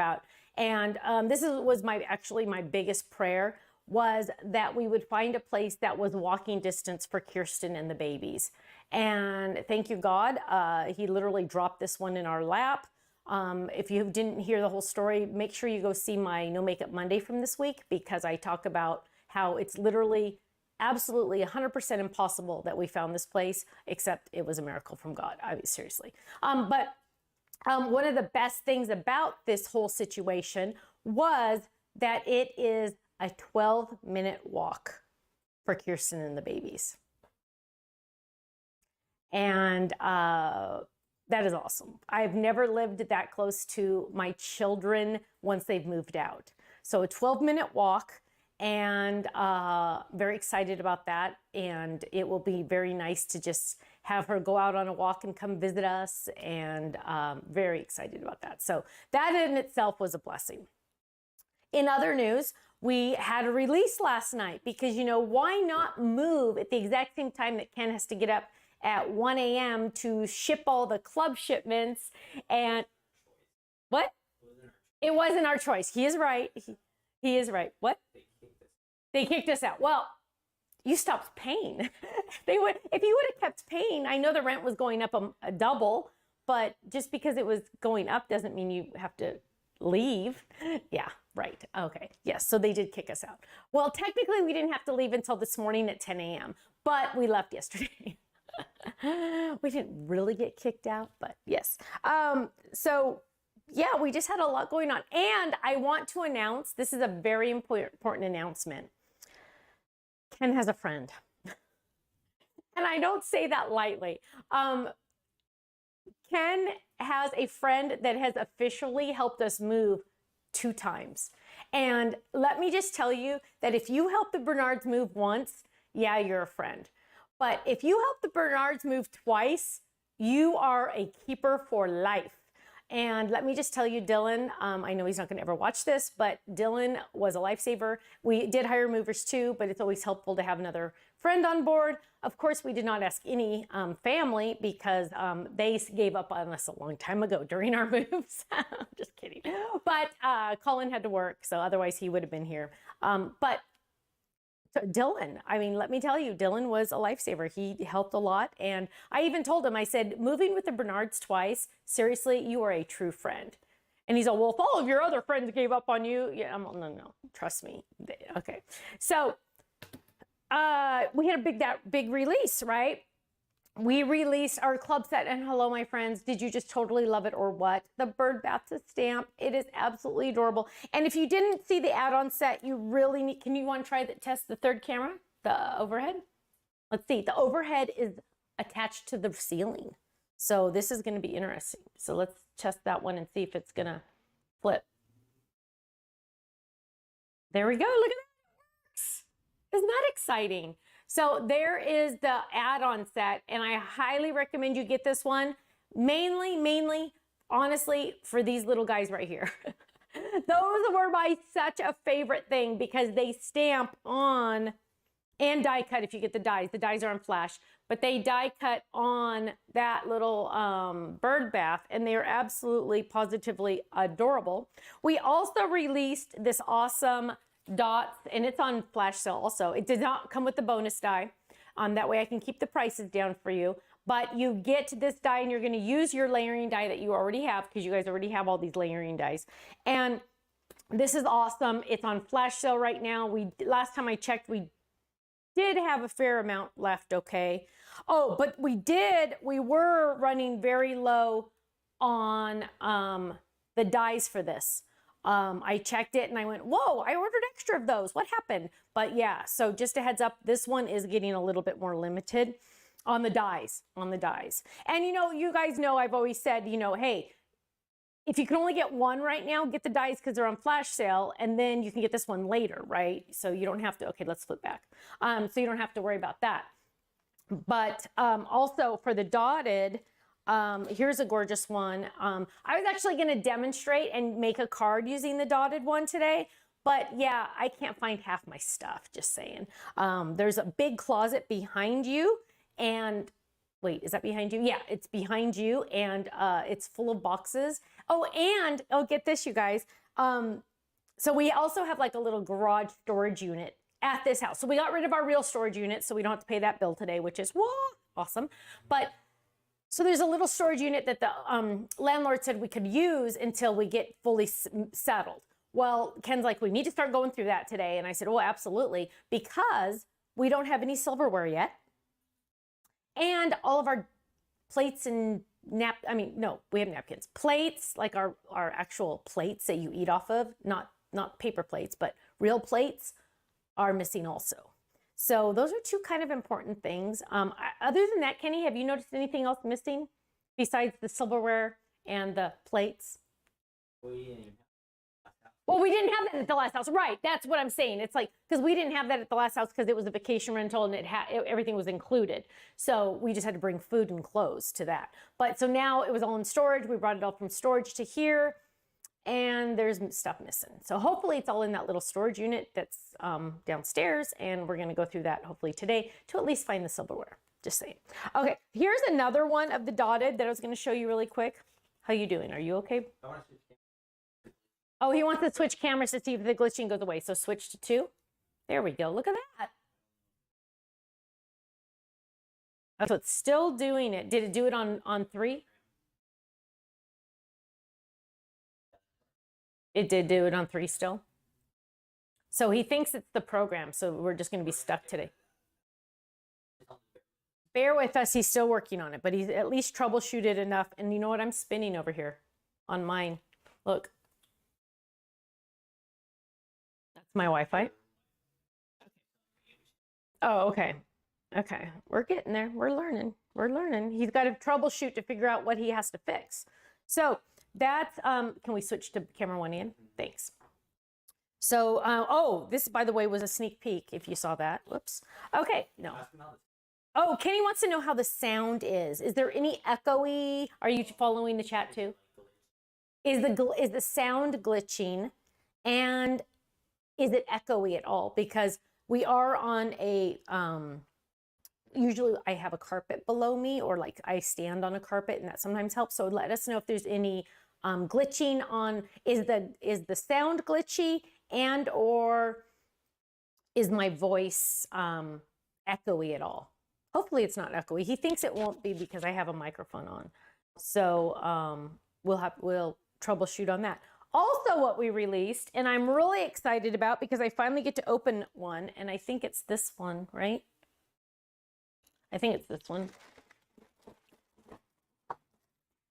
out. And was actually my biggest prayer, was that we would find a place that was walking distance for Kirsten and the babies. And thank you, God, he literally dropped this one in our lap. If you didn't hear the whole story, make sure you go see my No Makeup Monday from this week, because I talk about how it's literally absolutely 100% impossible that we found this place, except it was a miracle from God. I mean, seriously. But one of the best things about this whole situation was that it is a 12-minute walk for Kirsten and the babies. And that is awesome. I've never lived that close to my children once they've moved out. So a 12-minute walk, and very excited about that. And it will be very nice to just have her go out on a walk and come visit us, and very excited about that. So that in itself was a blessing. In other news, we had a release last night, because, why not move at the exact same time that Ken has to get up at 1 a.m. to ship all the club shipments? And what? It wasn't our choice. He is right. He is right. What? They kicked us out. Well, you stopped paying. If you would have kept paying, I know the rent was going up a double, but just because it was going up doesn't mean you have to leave. Yeah, right. Okay. Yes. So they did kick us out. Well, technically we didn't have to leave until this morning at 10 a.m., but we left yesterday. We didn't really get kicked out, but yes. So yeah, we just had a lot going on. And I want to announce, this is a very important announcement. Ken has a friend. And I don't say that lightly. Ken has a friend that has officially helped us move 2 times. And let me just tell you that if you help the Bernards move once, yeah, you're a friend. But if you help the Bernards move twice, you are a keeper for life. And let me just tell you, Dylan, I know he's not going to ever watch this, but Dylan was a lifesaver. We did hire movers too, but it's always helpful to have another friend on board. Of course, we did not ask any family, because they gave up on us a long time ago during our moves. Just kidding. But Colin had to work, so otherwise he would have been here. But so Dylan, I mean, let me tell you, Dylan was a lifesaver. He helped a lot. And I even told him, I said, moving with the Bernards twice, seriously, you are a true friend. And he's all, well, if all of your other friends gave up on you, yeah, I'm all, no, trust me. Okay. So we had a big release, right? We released our club set, and hello, my friends. Did you just totally love it or what? The bird bath to stamp. It is absolutely adorable. And if you didn't see the add-on set, you really need, you want to try test the third camera, the overhead? Let's see. The overhead is attached to the ceiling. So this is going to be interesting. So let's test that one and see if it's going to flip. There we go. Look at that. It works. Isn't that exciting? So there is the add-on set, and I highly recommend you get this one. Mainly, honestly, for these little guys right here. Those were my such a favorite thing, because they stamp on and die cut if you get the dies. The dies are on flash, but they die cut on that little bird bath, and they are absolutely, positively adorable. We also released this awesome dots, and it's on flash sale also. It did not come with the bonus die. That way I can keep the prices down for you. But you get this die, and you're going to use your layering die that you already have, because you guys already have all these layering dies. And this is awesome. It's on flash sale right now. Last time I checked, we did have a fair amount left, okay? Oh, but we were running very low on the dies for this. I checked it and I went, whoa, I ordered extra of those. What happened? But yeah, so just a heads up, this one is getting a little bit more limited on the dies, And you guys know, I've always said, hey, if you can only get one right now, get the dies because they're on flash sale, and then you can get this one later, right? So you don't have to, okay, let's flip back. So you don't have to worry about that. But also for the dotted, here's a gorgeous one. I was actually going to demonstrate and make a card using the dotted one today, but yeah, I can't find half my stuff, just saying. There's a big closet behind you, and wait, is that behind you? Yeah, it's behind you, and it's full of boxes Oh, and get this, you guys. So we also have like a little garage storage unit at this house. So we got rid of our real storage unit, so we don't have to pay that bill today, which is awesome. But so there's a little storage unit that the landlord said we could use until we get fully settled. Well, Ken's like, we need to start going through that today. And I said, oh, absolutely, because we don't have any silverware yet. And all of our plates and we have napkins. Plates, like our actual plates that you eat off of, not paper plates, but real plates, are missing also. So those are two kind of important things. Other than that, Kenny, have you noticed anything else missing besides the silverware and the plates? Well, we didn't have that at the last house. Right, that's what I'm saying. It's like, because we didn't have that at the last house because it was a vacation rental and everything was included. So we just had to bring food and clothes to that. But so now it was all in storage. We brought it all from storage to here, and there's stuff missing. So hopefully it's all in that little storage unit that's downstairs, and we're gonna go through that hopefully today to at least find the silverware. Just saying. Okay, here's another one of the dotted that I was gonna show you really quick. How you doing? Are you okay? Oh, he wants to switch cameras to see if the glitching goes away. So switch to 2. There we go. Look at that. Oh, so it's still doing it. Did it do it on 3? It did do it on 3 still. So he thinks it's the program. So we're just going to be stuck today. Bear with us. He's still working on it, but he's at least troubleshooted enough. And you know what? I'm spinning over here on mine. Look. My Wi-Fi. Oh, okay. Okay. We're getting there. We're learning. We're learning. He's got to troubleshoot to figure out what he has to fix. So that's, can we switch to camera 1 in? Thanks. So, oh, this, by the way, was a sneak peek, if you saw that. Whoops. Okay. No. Oh, Kenny wants to know how the sound is. Is there any echoey? Are you following the chat too? Is the sound glitching? And is it echoey at all? Because we are on a, usually I have a carpet below me, or like I stand on a carpet, and that sometimes helps. So let us know if there's any glitching on, is the sound glitchy, and or is my voice echoey at all? Hopefully it's not echoey. He thinks it won't be because I have a microphone on. So we'll troubleshoot on that. Also what we released, and I'm really excited about because I finally get to open one, and I think it's this one, right? I think it's this one.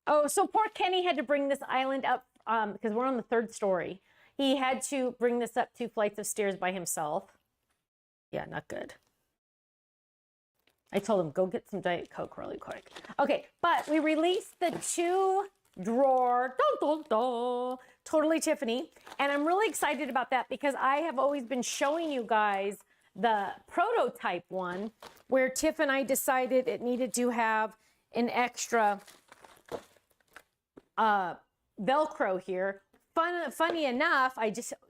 Oh, so poor Kenny had to bring this island up because we're on the 3rd story. He had to bring this up 2 flights of stairs by himself. Yeah, not good. I told him, go get some Diet Coke really quick. Okay, but we released the 2 drawer, Totally Tiffany. And I'm really excited about that because I have always been showing you guys the prototype one where Tiff and I decided it needed to have an extra Velcro here. Funny enough,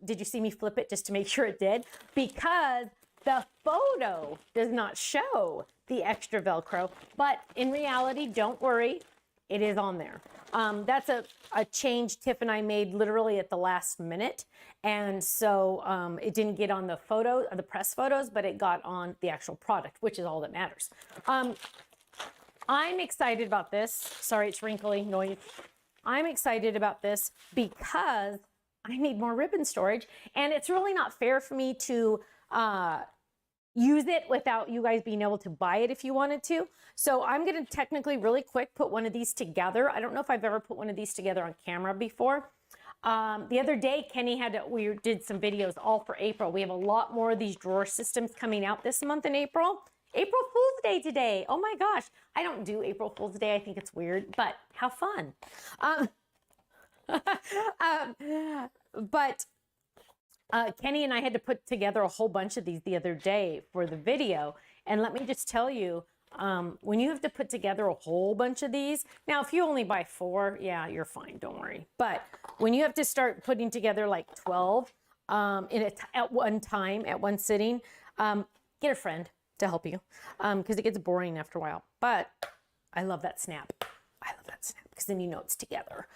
did you see me flip it just to make sure it did? Because the photo does not show the extra Velcro, but in reality, don't worry, it is on there. That's a change Tiff and I made literally at the last minute. And so it didn't get on the photo, the press photos, but it got on the actual product, which is all that matters. I'm excited about this. Sorry, it's wrinkly noise. I'm excited about this because I need more ribbon storage, and it's really not fair for me to use it without you guys being able to buy it if you wanted to. So I'm going to technically really quick put one of these together. I don't know if I've ever put one of these together on camera before. The other day, Kenny we did some videos all for April. We have a lot more of these drawer systems coming out this month in April. April Fool's Day today. Oh my gosh. I don't do April Fool's Day. I think it's weird, but how fun. Kenny and I had to put together a whole bunch of these the other day for the video. And let me just tell you, when you have to put together a whole bunch of these, now if you only buy 4, yeah, you're fine, don't worry. But when you have to start putting together like 12 at one time, at one sitting, get a friend to help you because it gets boring after a while. But I love that snap. I love that snap because then you know it's together.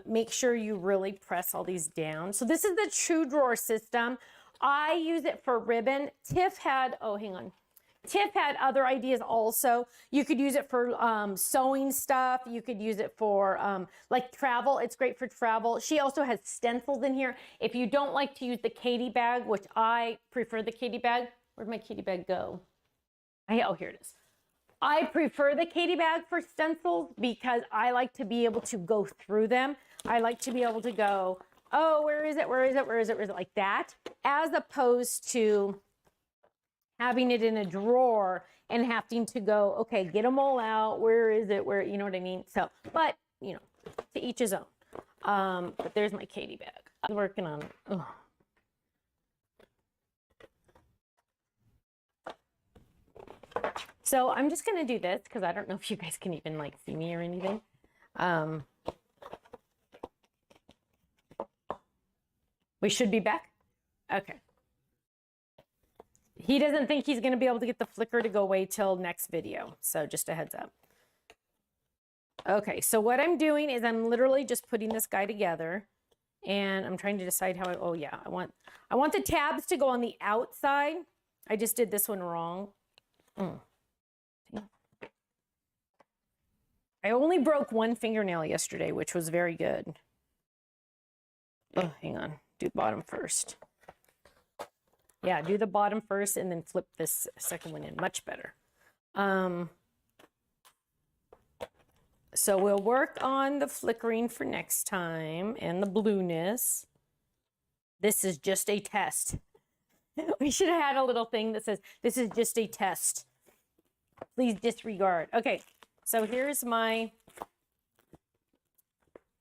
Make sure you really press all these down. So this is the 2-drawer system. I use it for ribbon. Tiff had, oh, hang on. Tiff had other ideas also. You could use it for sewing stuff. You could use it for like travel. It's great for travel. She also has stencils in here. If you don't like to use the Katie bag, which I prefer the Katie bag. Where'd my Katie bag go? Oh, here it is. I prefer the Katie bag for stencils because I like to be able to go through them. I like to be able to go, oh, where is it? Where is it? Where is it? Where is it? Like that, as opposed to having it in a drawer and having to go, okay, get them all out. Where is it? Where, you know what I mean? So, but, you know, to each his own. But there's my Katie bag. I'm working on it. Ugh. So I'm just going to do this because I don't know if you guys can even like see me or anything. We should be back. Okay. He doesn't think he's going to be able to get the flicker to go away till next video. So just a heads up. Okay, so what I'm doing is I'm literally just putting this guy together and I'm trying to decide how oh yeah, I want the tabs to go on the outside. I just did this one wrong. I only broke one fingernail yesterday, which was very good. Oh, hang on. Do bottom first. Yeah, do the bottom first and then flip this second one in. Much better. So we'll work on the flickering for next time and the blueness. This is just a test. We should have had a little thing that says, this is just a test. Please disregard. Okay, so here's my,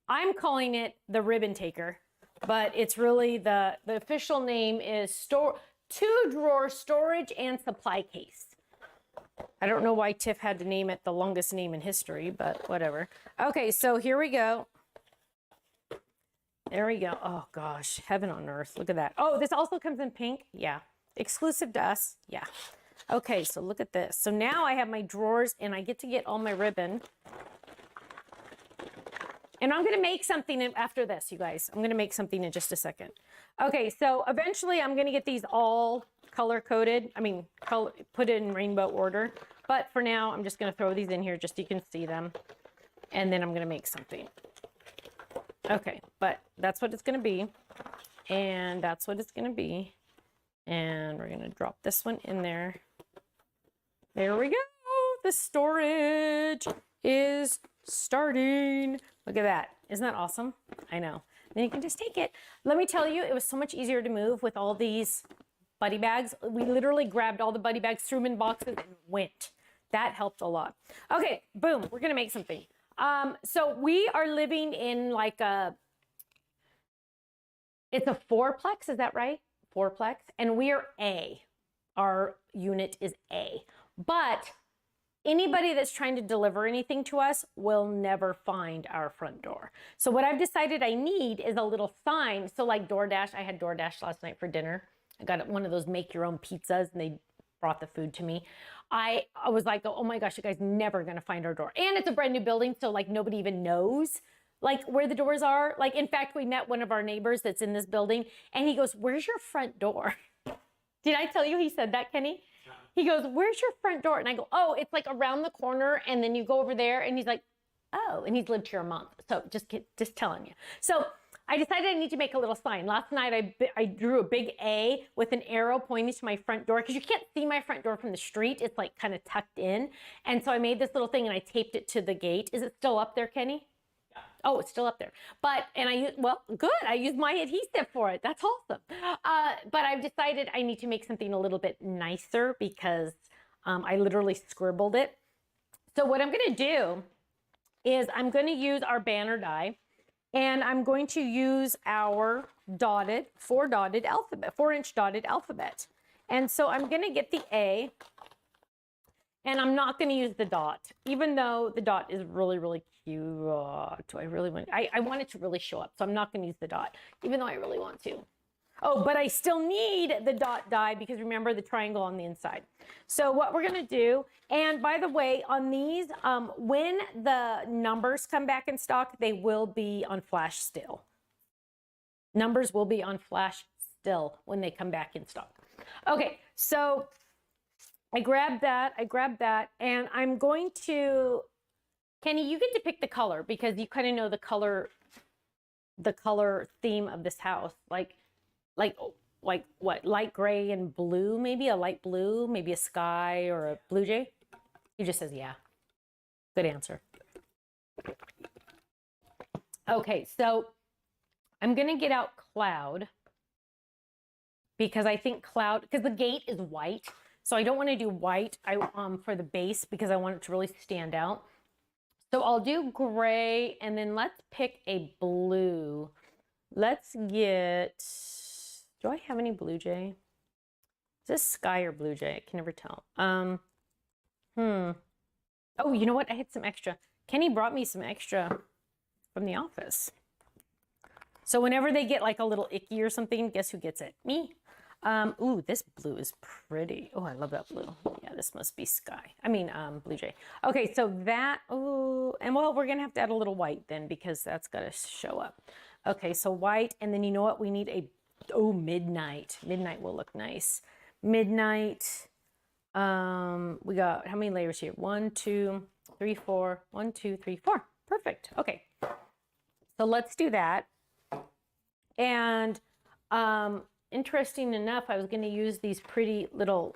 I'm calling it the ribbon taker, but it's really the official name is 2-drawer storage and supply case. I don't know why Tiff had to name it the longest name in history, but whatever. Okay, so here we go. There we go. Oh gosh, heaven on earth. Look at that. Oh, this also comes in pink. Yeah. Exclusive to us. Yeah. Okay, so look at this. So now I have my drawers and I get to get all my ribbon. And I'm going to make something after this, you guys. I'm going to make something in just a second. Okay, so eventually I'm going to get these all color-coded. I mean, put it in rainbow order. But for now, I'm just going to throw these in here just so you can see them. And then I'm going to make something. Okay, but that's what it's going to be. And that's what it's going to be. And we're going to drop this one in there. There we go. The storage is starting. Look at that. Isn't that awesome? I know. Then you can just take it. Let me tell you, it was so much easier to move with all these buddy bags. We literally grabbed all the buddy bags, threw them in boxes, and went. That helped a lot. Okay, boom. We're going to make something. So we are living in like it's a 4-plex. Is that right? 4-plex. And we are A. Our unit is A. But anybody that's trying to deliver anything to us will never find our front door. So what I've decided I need is a little sign. So like DoorDash, I had DoorDash last night for dinner. I got one of those make your own pizzas and they brought the food to me. I was like, oh my gosh, you guys never gonna find our door. And it's a brand new building, so like nobody even knows like where the doors are. Like in fact, we met one of our neighbors that's in this building and he goes, where's your front door? Did I tell you he said that, Kenny? He goes, where's your front door? And I go, oh, it's like around the corner. And then you go over there. And he's like, oh, and he's lived here a month. So just telling you. So I decided I need to make a little sign. Last night, I drew a big A with an arrow pointing to my front door because you can't see my front door from the street. It's like kind of tucked in. And so I made this little thing and I taped it to the gate. Is it still up there, Kenny? Oh, it's still up there. Well, good. I used my adhesive for it. That's awesome. But I've decided I need to make something a little bit nicer because I literally scribbled it. So what I'm going to do is I'm going to use our banner die and I'm going to use our 4-inch dotted alphabet. And so I'm going to get the A. And I'm not going to use the dot, even though the dot is really, really cute. Do I really want, I want it to really show up. So I'm not going to use the dot, even though I really want to. Oh, but I still need the dot die because remember the triangle on the inside. So what we're gonna do, and by the way, on these, when the numbers come back in stock, they will be on flash still. Numbers will be on flash still when they come back in stock. Okay, so I grabbed that, and I'm going to, Kenny, you get to pick the color because you kind of know the color theme of this house. Like what, light gray and blue, maybe a light blue, maybe a sky or a blue jay? He just says, yeah. Good answer. Okay, so I'm gonna get out cloud because I think cloud, because the gate is white. So I don't want to do white for the base because I want it to really stand out. So I'll do gray and then let's pick a blue. Let's get, do I have any blue jay? Is this sky or blue jay? I can never tell. Oh, you know what? I had some extra. Kenny brought me some extra from the office. So whenever they get like a little icky or something, guess who gets it? Me. Ooh, this blue is pretty. Oh, I love that blue. Yeah, this must be sky. I mean, blue jay. Okay, so that, oh, and well, we're gonna have to add a little white then because that's gotta show up. Okay, so white, and then you know what? We need a, oh, midnight. Midnight will look nice. Midnight, we got, how many layers here? 1, 2, 3, 4. 1, 2, 3, 4. Perfect, okay. So let's do that. And, interesting enough, I was going to use these pretty little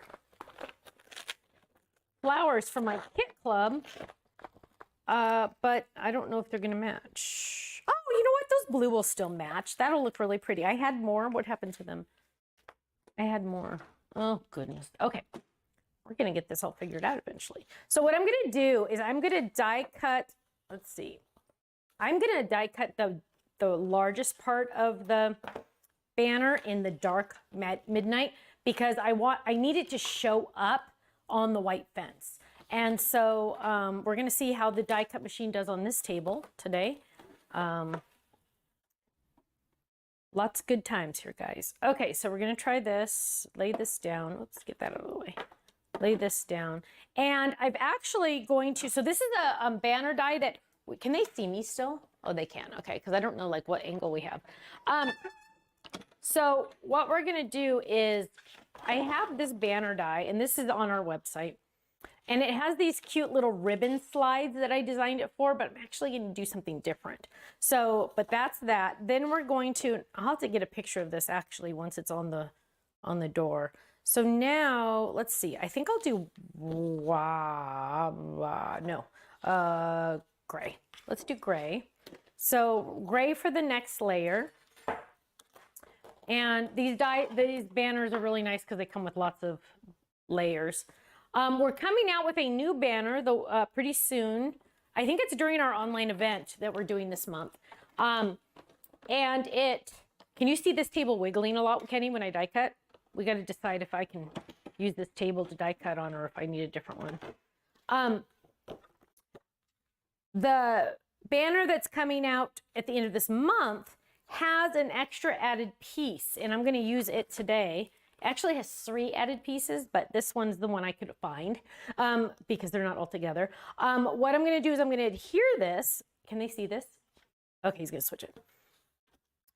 flowers from my kit club, but I don't know if they're going to match. Oh, you know what? Those blue will still match. That'll look really pretty. I had more. What happened to them? I had more. Oh, goodness. Okay. We're going to get this all figured out eventually. So what I'm going to do is I'm going to die cut. Let's see. I'm going to die cut the largest part of the banner in the dark midnight because I need it to show up on the white fence. And so we're going to see how the die cut machine does on this table today. Lots of good times here, guys. Okay, so we're going to try this. Lay this down. Let's get that out of the way. Lay this down. And I'm actually going to, so this is a banner die that, can they see me still? Oh, they can. Okay, because I don't know like what angle we have. So what we're going to do is I have this banner die, and this is on our website. And it has these cute little ribbon slides that I designed it for, but I'm actually going to do something different. So, but that's that. Then we're going to, I'll have to get a picture of this actually once it's on the door. So now, let's see. I think I'll do, gray. Let's do gray. So gray for the next layer. And these banners are really nice because they come with lots of layers. We're coming out with a new banner pretty soon. I think it's during our online event that we're doing this month. And can you see this table wiggling a lot, Kenny, when I die cut? We got to decide if I can use this table to die cut on or if I need a different one. The banner that's coming out at the end of this month has an extra added piece, and I'm going to use it today. It actually has 3 added pieces, but this one's the one I could find because they're not all together. What I'm going to do is I'm going to adhere this. Can they see this? Okay, he's going to switch it.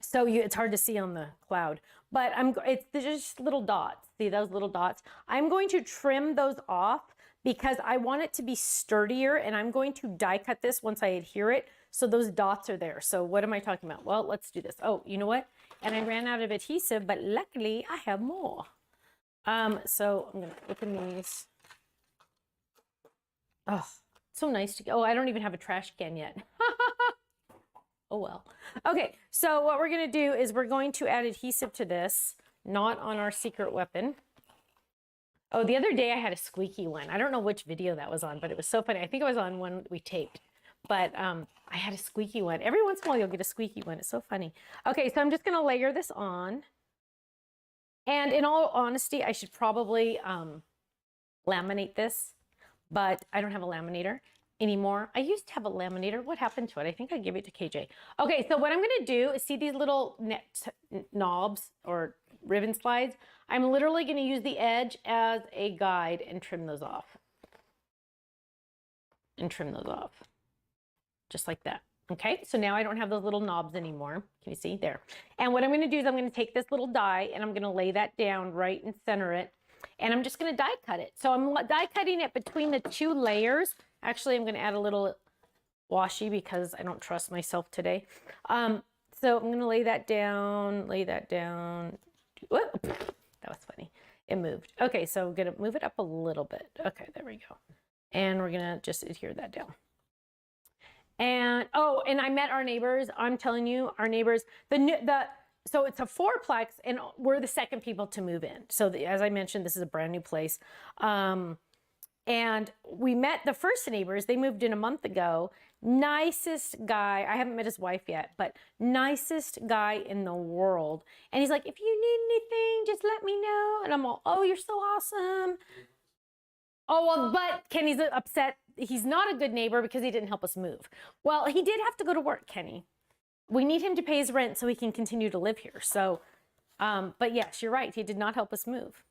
So it's hard to see on the cloud, but it's just little dots. See those little dots? I'm going to trim those off because I want it to be sturdier, and I'm going to die cut this once I adhere it. So those dots are there. So what am I talking about? Well, let's do this. Oh, you know what? And I ran out of adhesive, but luckily I have more. So I'm going to open these. Oh, so nice to, oh, I don't even have a trash can yet. Oh, well. Okay, so what we're going to do is we're going to add adhesive to this, not on our secret weapon. Oh, the other day I had a squeaky one. I don't know which video that was on, but it was so funny. I think it was on one we taped. But I had a squeaky one. Every once in a while, you'll get a squeaky one. It's so funny. Okay, so I'm just going to layer this on. And in all honesty, I should probably laminate this, but I don't have a laminator anymore. I used to have a laminator. What happened to it? I think I gave it to KJ. Okay, so what I'm going to do is see these little knobs or ribbon slides. I'm literally going to use the edge as a guide and trim those off. Just like that. Okay, so now I don't have those little knobs anymore. Can you see? There. And what I'm going to do is I'm going to take this little die and I'm going to lay that down right and center it. And I'm just going to die cut it. So I'm die cutting it between the two layers. Actually, I'm going to add a little washi because I don't trust myself today. So I'm going to lay that down. Whoop, that was funny. It moved. Okay, so I'm going to move it up a little bit. Okay, there we go. And we're going to just adhere that down. And oh, and I met our neighbors. I'm telling you, our neighbors, so it's a fourplex and we're the second people to move in. So as I mentioned, this is a brand new place. And we met the first neighbors. They moved in a month ago. Nicest guy. I haven't met his wife yet, but nicest guy in the world. And he's like, if you need anything, just let me know. And I'm all, oh, you're so awesome. Oh, well, but Kenny's upset. He's not a good neighbor because he didn't help us move. Well, he did have to go to work, Kenny. We need him to pay his rent so he can continue to live here. So, but yes, you're right. He did not help us move.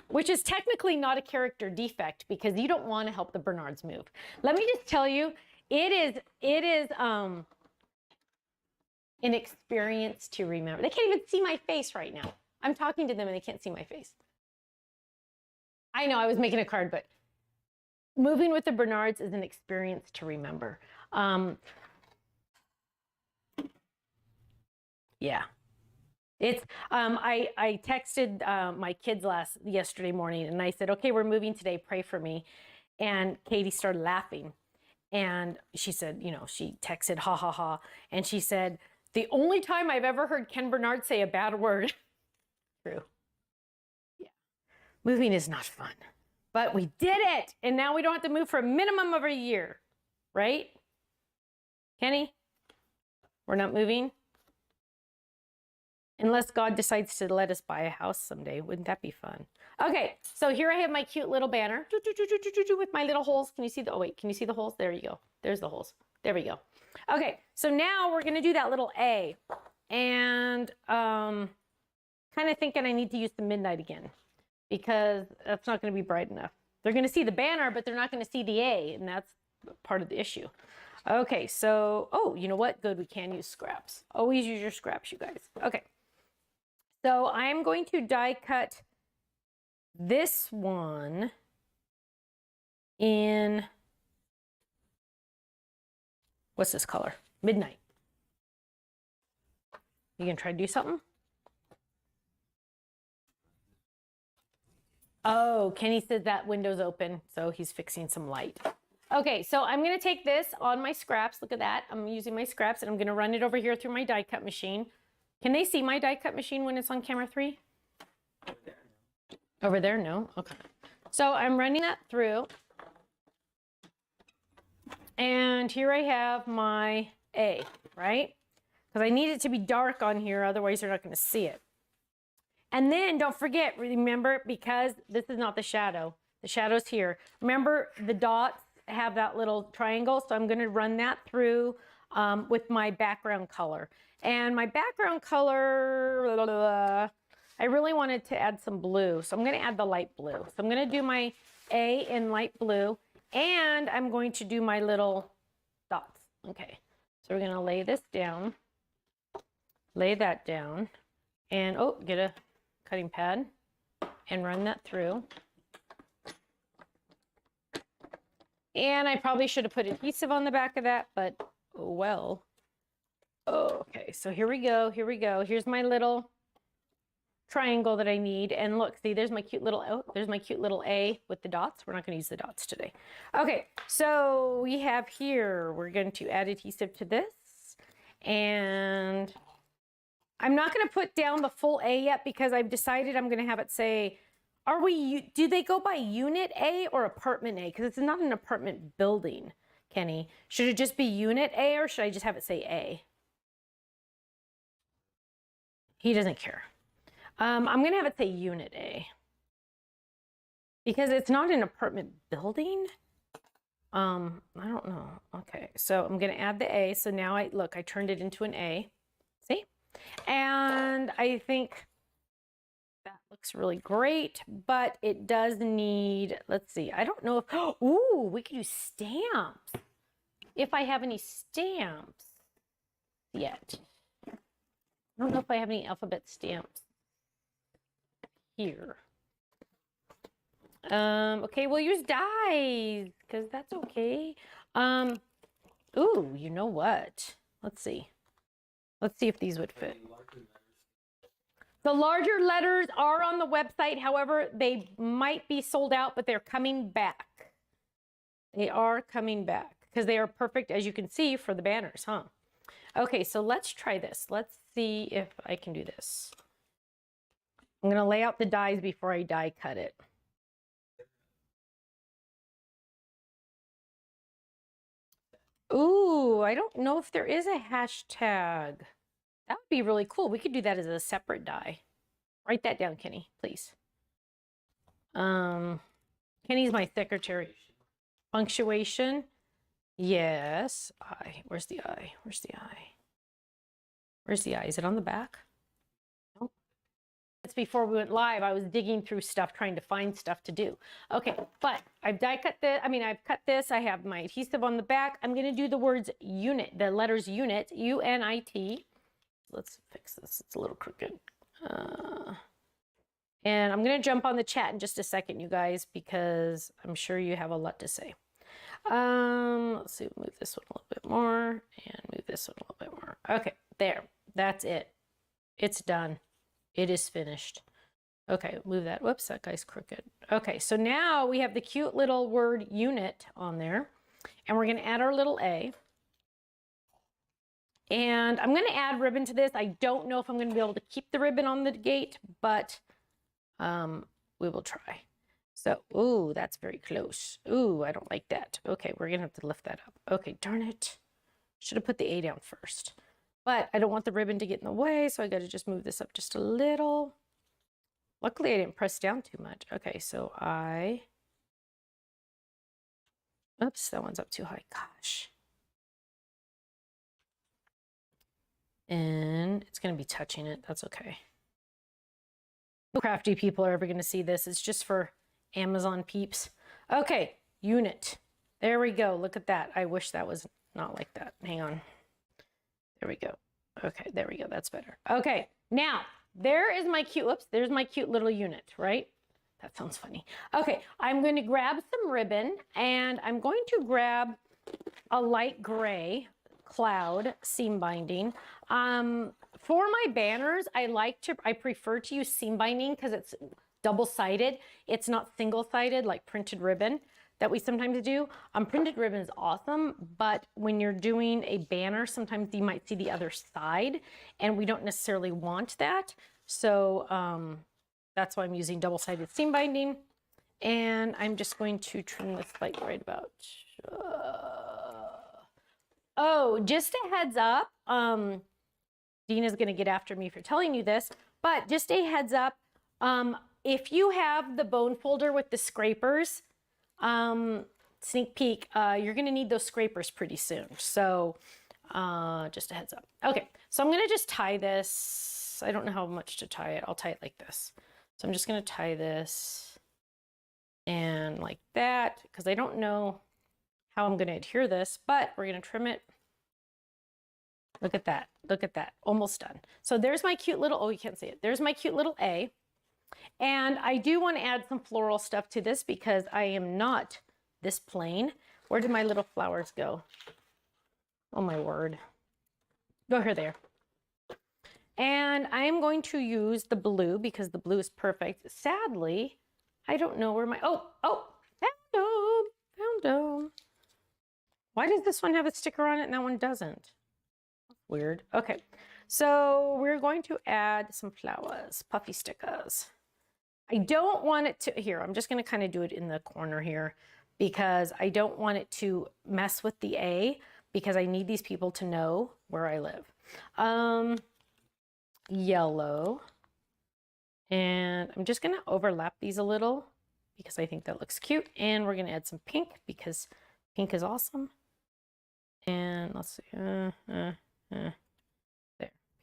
Which is technically not a character defect because you don't want to help the Bernards move. Let me just tell you, it is an experience to remember. They can't even see my face right now. I'm talking to them and they can't see my face. I know I was making a card, but moving with the Bernards is an experience to remember. Yeah. It's, I texted my kids yesterday morning and I said, okay, we're moving today, pray for me. And Katie started laughing and she said, you know, she texted, ha, ha, ha. And she said, the only time I've ever heard Ken Bernard say a bad word. True. Yeah. Moving is not fun, but we did it. And now we don't have to move for a minimum of a year, right? Kenny, we're not moving. Unless God decides to let us buy a house someday. Wouldn't that be fun? Okay, so here I have my cute little banner with my little holes. Can you see the, oh wait, can you see the holes? There you go. There's the holes. There we go. Okay, so now we're gonna do that little A. And kind of thinking I need to use the midnight again because that's not gonna be bright enough. They're gonna see the banner, but they're not gonna see the A, and that's part of the issue. Okay, so, oh, you know what? Good, we can use scraps. Always use your scraps, you guys. Okay. So I'm going to die cut this one in, what's this color? Midnight. You gonna try to do something? Oh, Kenny said that window's open, so he's fixing some light. Okay, so I'm gonna take this on my scraps. Look at that. I'm using my scraps and I'm gonna run it over here through my die cut machine. Can they see my die cut machine when it's on camera 3? Over there? No? Okay. So I'm running that through. And here I have my A, right? Because I need it to be dark on here, otherwise you're not going to see it. And then don't forget, remember, because this is not the shadow. The shadow's here. Remember, the dots have that little triangle, so I'm going to run that through with my background color. And my background color, I really wanted to add some blue, so I'm going to add the light blue. So I'm going to do my A in light blue, and I'm going to do my little dots. Okay, so we're going to lay this down, lay that down, and oh, get a cutting pad and run that through. And I probably should have put adhesive on the back of that, but oh well. Oh, okay, so here we go, here we go. Here's my little triangle that I need. And look, see, there's my cute little, oh, there's my cute little A with the dots. We're not going to use the dots today. Okay, so we have here, we're going to add adhesive to this. And I'm not going to put down the full A yet because I've decided I'm going to have it say, do they go by unit A or apartment A? Because it's not an apartment building, Kenny. Should it just be unit A or should I just have it say A? He doesn't care. I'm going to have it say unit A. Because it's not an apartment building. I don't know. Okay, so I'm going to add the A. So now I turned it into an A. See? And I think that looks really great, but it does need, let's see, I don't know if, ooh, we could use stamps. If I have any stamps yet. I don't know if I have any alphabet stamps here. Okay, we'll use dies because that's okay. Ooh, you know what? Let's see. Let's see if these would fit. The larger letters are on the website. However, they might be sold out, but they're coming back. They are coming back because they are perfect, as you can see, for the banners, huh? Okay, so let's try this. Let's see if I can do this. I'm going to lay out the dies before I die cut it. Ooh, I don't know if there is a hashtag. That would be really cool. We could do that as a separate die. Write that down, Kenny, please. Kenny's my secretary. Punctuation. Yes. I. Where's the I? Where's the I? Where's the I? Is it on the back? Nope. It's before we went live. I was digging through stuff, trying to find stuff to do. Okay, but I've die cut this. I've cut this. I have my adhesive on the back. I'm going to do the words unit, the letters unit, U-N-I-T. Let's fix this. It's a little crooked. And I'm going to jump on the chat in just a second, you guys, because I'm sure you have a lot to say. Let's see, move this one a little bit more and move this one a little bit more. Okay, there. That's it. It's done. It is finished. Okay, move that. Whoops, that guy's crooked. Okay, so now we have the cute little word unit on there, and we're going to add our little A. And I'm going to add ribbon to this. I don't know if I'm going to be able to keep the ribbon on the gate, but we will try. So, ooh, that's very close. Ooh, I don't like that. Okay, we're going to have to lift that up. Okay, darn it. Should have put the A down first. But I don't want the ribbon to get in the way, so I got to just move this up just a little. Luckily, I didn't press down too much. Okay, so oops, that one's up too high. Gosh. And it's going to be touching it. That's okay. No crafty people are ever going to see this. It's just for Amazon peeps. Okay, unit. There we go. Look at that. I wish that was not like that. Hang on. There we go. Okay, there we go. That's better. Okay, now there is my cute, whoops, there's my cute little unit, right? That sounds funny. Okay, I'm going to grab some ribbon and I'm going to grab a light gray cloud seam binding. For my banners, I prefer to use seam binding because it's double-sided. It's not single-sided like printed ribbon that we sometimes do. Printed ribbon is awesome, but when you're doing a banner, sometimes you might see the other side, and we don't necessarily want that. So that's why I'm using double-sided seam binding. And I'm just going to trim this like right about... Oh, just a heads up. Dina's going to get after me for telling you this, but just a heads up. If you have the bone folder with the scrapers, sneak peek, you're going to need those scrapers pretty soon. So just a heads up. Okay, so I'm going to just tie this. I don't know how much to tie it. I'll tie it like this. So I'm just going to tie this and like that because I don't know how I'm going to adhere this, but we're going to trim it. Look at that. Look at that. Almost done. So there's my cute little, oh, you can't see it. There's my cute little A. And I do want to add some floral stuff to this because I am not this plain. Where did my little flowers go? Oh my word. Go here, there. And I am going to use the blue because the blue is perfect. Sadly, I don't know where my, oh, found them. Why does this one have a sticker on it and that one doesn't? Weird. Okay, so we're going to add some flowers, puffy stickers. I don't want it to, here, I'm just going to kind of do it in the corner here because I don't want it to mess with the A because I need these people to know where I live. Yellow. And I'm just going to overlap these a little because I think that looks cute. And we're going to add some pink because pink is awesome. And let's see, there,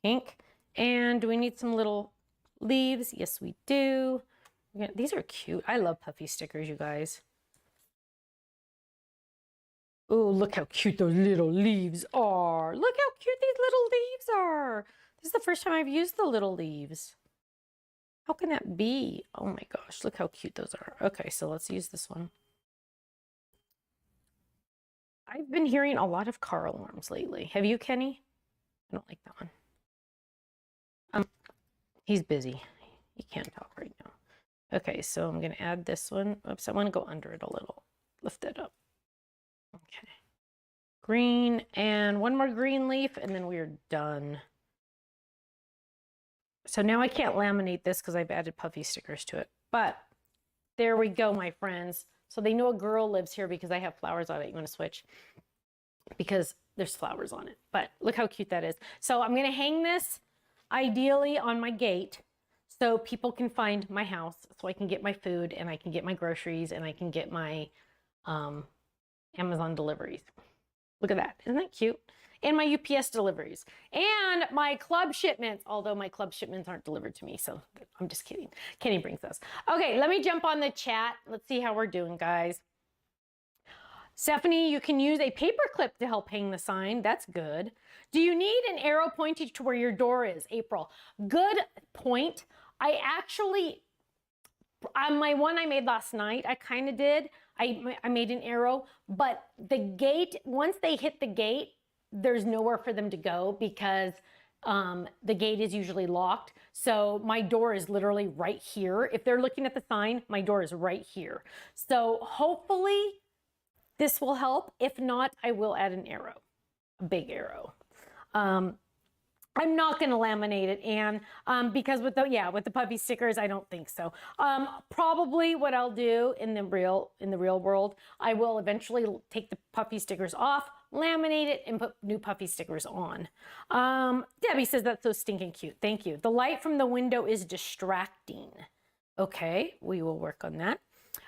pink. And do we need some little leaves? Yes, we do. These are cute. I love puffy stickers, you guys. Oh, look how cute those little leaves are. Look how cute these little leaves are. This is the first time I've used the little leaves. How can that be? Oh my gosh, look how cute those are. Okay, so let's use this one. I've been hearing a lot of car alarms lately. Have you, Kenny? I don't like that one. He's busy. He can't talk right now. Okay, so I'm going to add this one. Oops, I want to go under it a little. Lift it up. Okay. Green and one more green leaf, and then we're done. So now I can't laminate this because I've added puffy stickers to it. But there we go, my friends. So they know a girl lives here because I have flowers on it. You want to switch? Because there's flowers on it. But look how cute that is. So I'm going to hang this ideally on my gate so people can find my house, so I can get my food and I can get my groceries and I can get my Amazon deliveries. Look at that. Isn't that cute? And my UPS deliveries and my club shipments, although my club shipments aren't delivered to me. So I'm just kidding. Kenny brings those. Okay, let me jump on the chat. Let's see how we're doing, guys. Stephanie, you can use a paper clip to help hang the sign. That's good. Do you need an arrow pointing to where your door is? April. Good point. I actually, on my one I made last night, I kind of did. I made an arrow, but the gate, once they hit the gate, there's nowhere for them to go because the gate is usually locked. So my door is literally right here. If they're looking at the sign, my door is right here. So hopefully this will help. If not, I will add an arrow, a big arrow. I'm not going to laminate it, Anne, because with the puffy stickers, I don't think so. Probably what I'll do in the real world, I will eventually take the puffy stickers off, laminate it, and put new puffy stickers on. Debbie says that's so stinking cute. Thank you. The light from the window is distracting. Okay, we will work on that.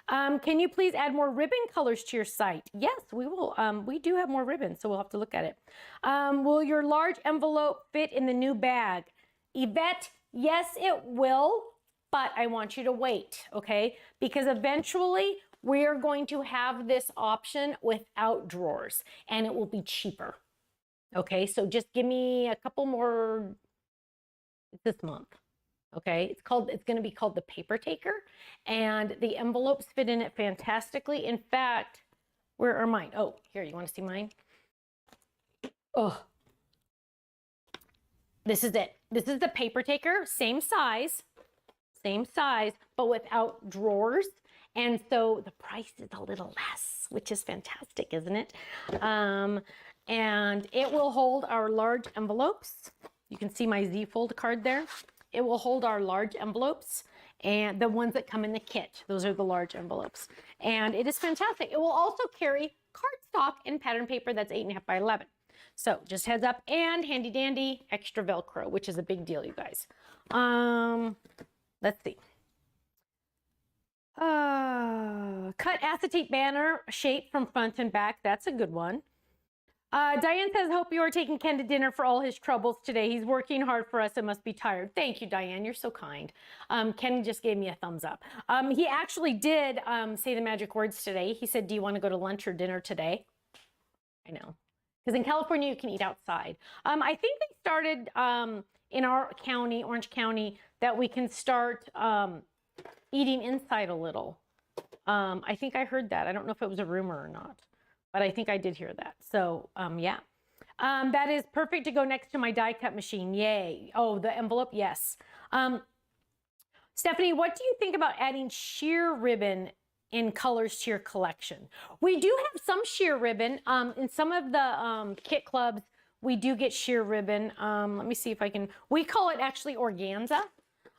Can you please add more ribbon colors to your site? Yes, we will. We do have more ribbons, so we'll have to look at it. Will your large envelope fit in the new bag? Yvette, yes, it will, but I want you to wait, okay? Because eventually we're going to have this option without drawers, and it will be cheaper. Okay, so just give me a couple more this month. Okay, it's going to be called the Paper Taker, and the envelopes fit in it fantastically. In fact, where are mine? Oh, here, you want to see mine? Oh, this is it. This is the Paper Taker, same size, but without drawers. And so the price is a little less, which is fantastic, isn't it? And it will hold our large envelopes. You can see my Z Fold card there. It will hold our large envelopes and the ones that come in the kit. Those are the large envelopes. And it is fantastic. It will also carry cardstock and pattern paper that's 8.5 by 11. So just heads up, and handy dandy extra Velcro, which is a big deal, you guys. Let's see. Cut acetate banner shape from front and back. That's a good one. Diane says, hope you are taking Ken to dinner for all his troubles today. He's working hard for us and must be tired. Thank you, Diane. You're so kind. Ken just gave me a thumbs up. He actually did say the magic words today. He said, do you want to go to lunch or dinner today? I know. Because in California, you can eat outside. I think they started in our county, Orange County, that we can start eating inside a little. I think I heard that. I don't know if it was a rumor or not. But I think I did hear that. So, yeah. That is perfect to go next to my die cut machine. Yay. Oh, the envelope? Yes. Stephanie, what do you think about adding sheer ribbon in colors to your collection? We do have some sheer ribbon. In some of the kit clubs, we do get sheer ribbon. Let me see if I can. We call it actually organza.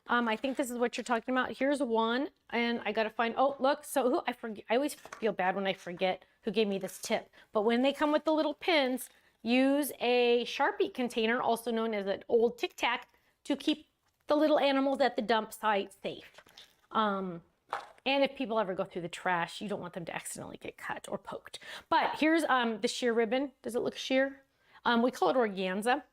I think this is what you're talking about. Here's one, and I got to find, oh, look, so who, I forget, I always feel bad when I forget who gave me this tip, but when they come with the little pins, use a Sharpie container, also known as an old Tic Tac, to keep the little animals at the dump site safe. And if people ever go through the trash, you don't want them to accidentally get cut or poked. But here's the sheer ribbon. Does it look sheer? We call it organza.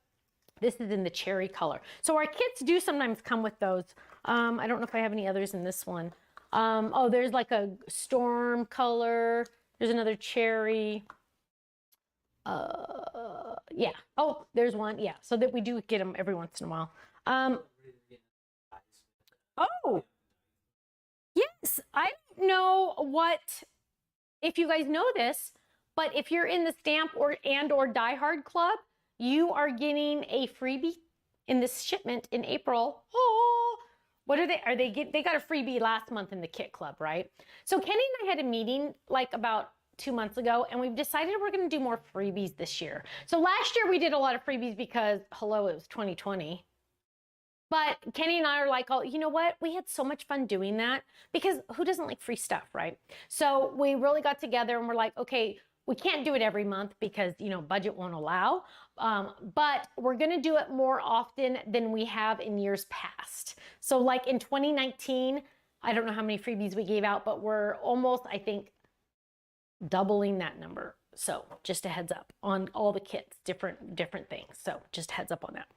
This is in the cherry color. So our kits do sometimes come with those. I don't know if I have any others in this one. Oh, there's like a storm color. There's another cherry. Yeah. Oh, there's one. Yeah. So that we do get them every once in a while. Oh, yes. I don't know if you guys know this, but if you're in the Stamp or Die Hard Club, you are getting a freebie in this shipment in April. Oh, what are they? They got a freebie last month in the Kit Club, right? So Kenny and I had a meeting like about 2 months ago, and we've decided we're going to do more freebies this year. So last year we did a lot of freebies because, hello, it was 2020. But Kenny and I are like, oh, you know what? We had so much fun doing that because who doesn't like free stuff, right? So we really got together and we're like, okay, we can't do it every month because, you know, budget won't allow. But we're going to do it more often than we have in years past. So like in 2019, I don't know how many freebies we gave out, but we're almost, I think, doubling that number. So just a heads up on all the kits, different things. So just heads up on that.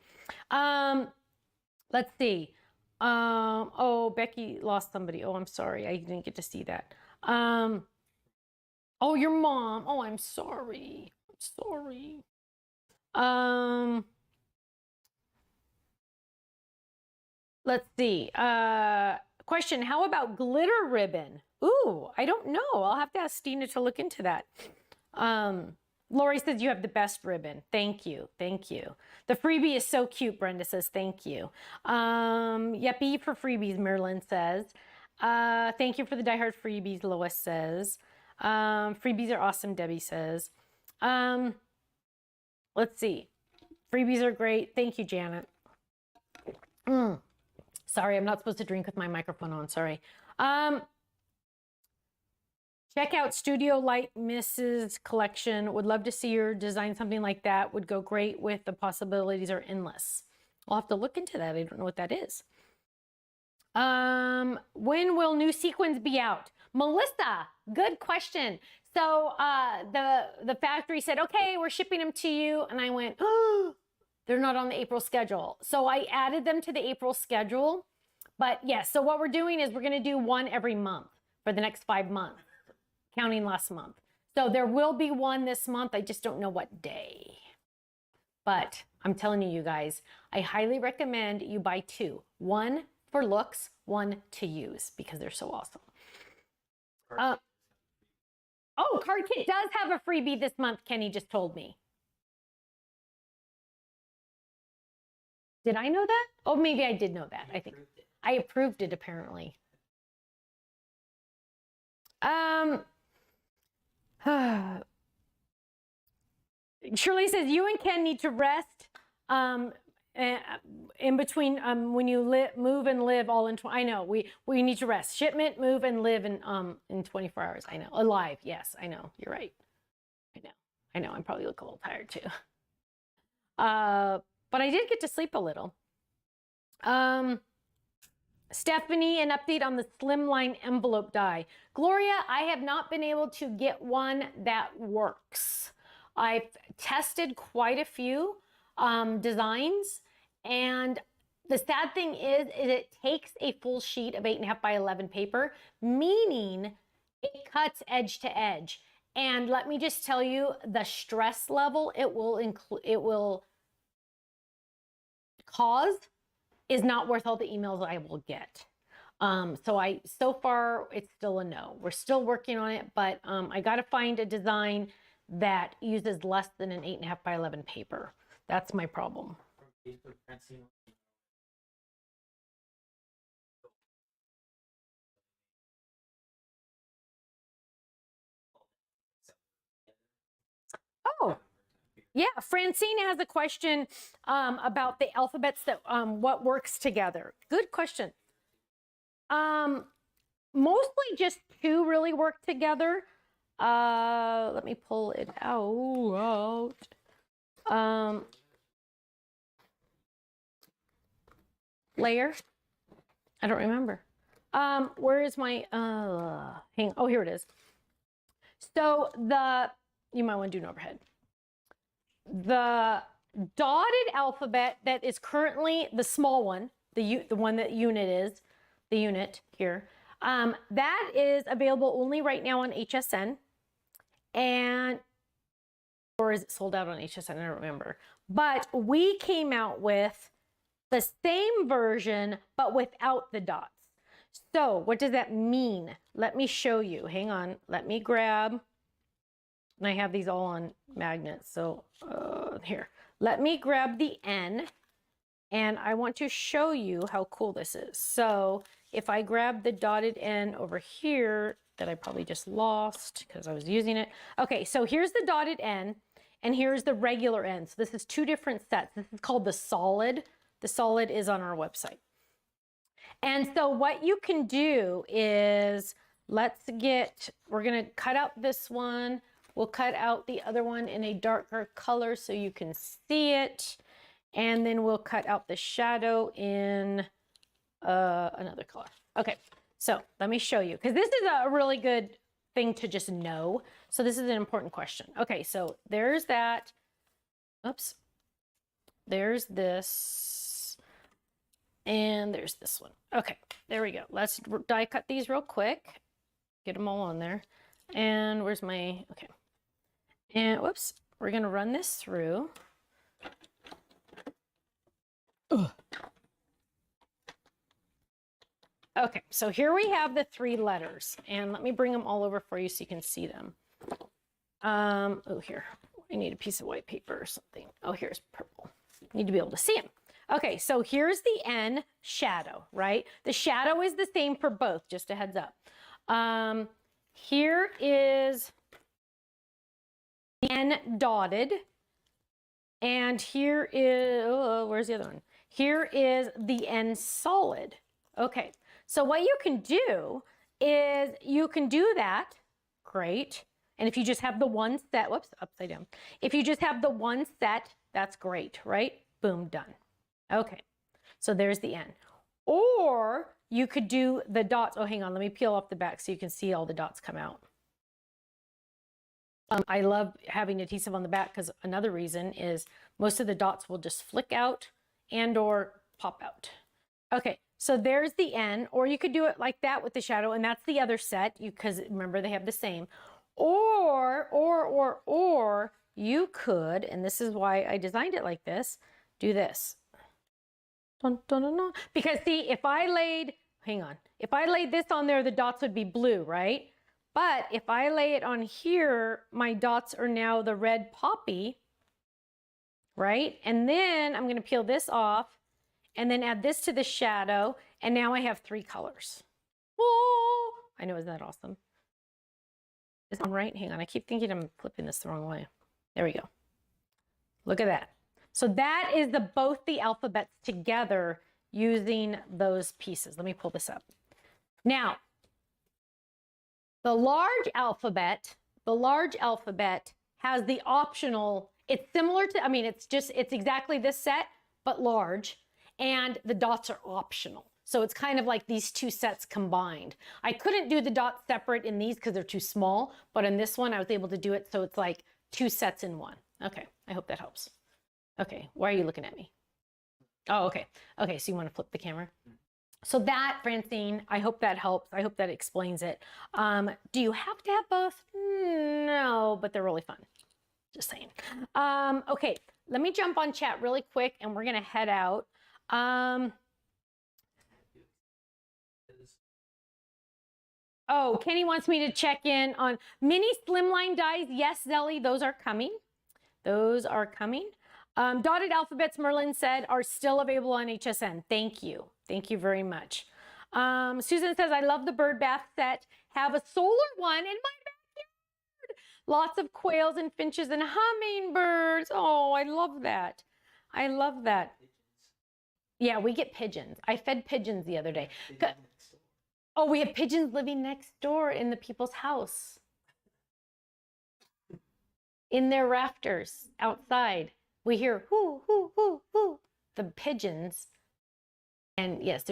Let's see. Oh, Becky lost somebody. Oh, I'm sorry. I didn't get to see that. Oh, your mom. Oh, I'm sorry. I'm sorry. Let's see. Question, how about glitter ribbon? Ooh, I don't know. I'll have to ask Stina to look into that. Lori says you have the best ribbon. Thank you. Thank you. The freebie is so cute, Brenda says. Thank you. Yippee for freebies, Marilyn says. Thank you for the Die Hard freebies, Lois says. Freebies are awesome, Debbie says. Let's see. Freebies are great. Thank you, Janet. Sorry, I'm not supposed to drink with my microphone on. Sorry. Check out Studio Light Mrs. collection. Would love to see your design something like that. Would go great with the possibilities are endless. I'll have to look into that. I don't know what that is. When will new sequins be out? Melissa, good question. So the factory said, okay, we're shipping them to you. And I went, oh, they're not on the April schedule. So I added them to the April schedule. But yes, so what we're doing is we're going to do one every month for the next 5 months, counting last month. So there will be one this month. I just don't know what day. But I'm telling you, you guys, I highly recommend you buy 2. One for looks, one to use because they're so awesome. Oh, Card Kit does have a freebie this month, Kenny just told me. Did I know that? Oh, maybe I did know that. I think I approved it apparently. Shirley says you and Ken need to rest in between when you move and live all in. I know we need to rest. Shipment, move, and live in 24 hours. I know. Alive. Yes, I know. You're right. I know. I probably look a little tired too. But I did get to sleep a little. Stephanie, an update on the Slimline Envelope Die. Gloria, I have not been able to get one that works. I've tested quite a few designs, and the sad thing is it takes a full sheet of 8.5 by 11 paper, meaning it cuts edge to edge. And let me just tell you, the stress level it will cause is not worth all the emails I will get. So far it's still a no. We're still working on it, but I got to find a design that uses less than an 8.5 by 11 paper. That's my problem. Oh, yeah. Francine has a question about the alphabets that what works together. Good question. Mostly just 2 really work together. Let me pull it out. Layer. I don't remember. Where is my hang? Oh, here it is. So you might want to do an overhead. The dotted alphabet that is currently the small one, the one that unit is, the unit here, that is available only right now on HSN. And, or is it sold out on HSN? I don't remember. But we came out with the same version, but without the dots. So what does that mean? Let me show you. Hang on. Let me grab, and I have these all on magnets. So here, let me grab the N, and I want to show you how cool this is. So if I grab the dotted N over here, that I probably just lost because I was using it. Okay, so here's the dotted N, and here's the regular N. So this is two different sets. This is called the solid. The solid is on our website. And so what you can do is, we're gonna cut out this one. We'll cut out the other one in a darker color so you can see it. And then we'll cut out the shadow in another color. Okay, so let me show you, because this is a really good thing to just know. So this is an important question. Okay, so there's that. Oops. There's this. And there's this one. Okay, there we go. Let's die cut these real quick. Get them all on there. And where's my, okay. And whoops, we're gonna run this through. Ugh. Okay, so here we have the 3 letters, and let me bring them all over for you so you can see them. Oh, here, I need a piece of white paper or something. Oh, here's purple. Need to be able to see them. Okay, so here's the N shadow, right? The shadow is the same for both, just a heads up. Here is N dotted, and here is, oh, where's the other one? Here is the N solid. Okay, so what you can do is you can do that, great. And if you just have the one set, whoops, upside down. If you just have the one set, that's great, right? Boom, done. Okay, so there's the N. Or you could do the dots. Oh, hang on, let me peel off the back so you can see all the dots come out. I love having adhesive on the back because another reason is most of the dots will just flick out and or pop out. Okay, so there's the N, or you could do it like that with the shadow, and that's the other set, because remember they have the same. Or you could, and this is why I designed it like this, do this. Dun, dun, dun, dun. Because see, if I laid, hang on, if I laid this on there, the dots would be blue, right? But if I lay it on here, my dots are now the red poppy, right? And then I'm gonna peel this off and then add this to the shadow, and now I have 3 colors. Whoa! I know, isn't that awesome? Is that right? Hang on, I keep thinking I'm flipping this the wrong way. There we go. Look at that. So that is both the alphabets together using those pieces. Let me pull this up. Now, the large alphabet has the optional, it's similar to, I mean, it's exactly this set, but large, and the dots are optional. So it's kind of like these 2 sets combined. I couldn't do the dots separate in these because they're too small, but in this one I was able to do it so it's like 2 sets in one. Okay, I hope that helps. Okay, why are you looking at me? Oh, okay. Okay, so you want to flip the camera? So that, Francine, I hope that helps. I hope that explains it. Do you have to have both? No, but they're really fun. Just saying. Okay, let me jump on chat really quick and we're gonna head out. Oh, Kenny wants me to check in on mini slimline dies. Yes, Zelly, those are coming. Those are coming. Dotted alphabets, Merlin said, are still available on HSN. Thank you. Thank you very much. Susan says, I love the bird bath set. Have a solar one in my backyard. Lots of quails and finches and hummingbirds. Oh, I love that. I love that. Yeah, we get pigeons. I fed pigeons the other day. Oh, we have pigeons living next door in the people's house. In their rafters outside. We hear whoo, whoo, whoo, whoo, the pigeons. And yes,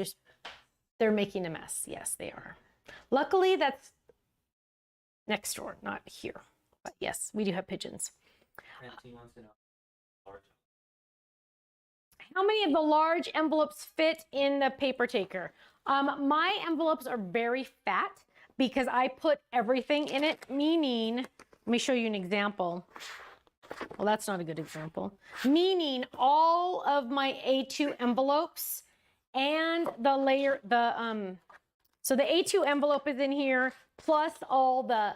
they're making a mess. Yes, they are. Luckily, that's next door, not here. But yes, we do have pigeons. how many of the large envelopes fit in the paper taker? My envelopes are very fat because I put everything in it, meaning, let me show you an example. Well, that's not a good example. Meaning all of my A2 envelopes and the layer, so the A2 envelope is in here, plus all the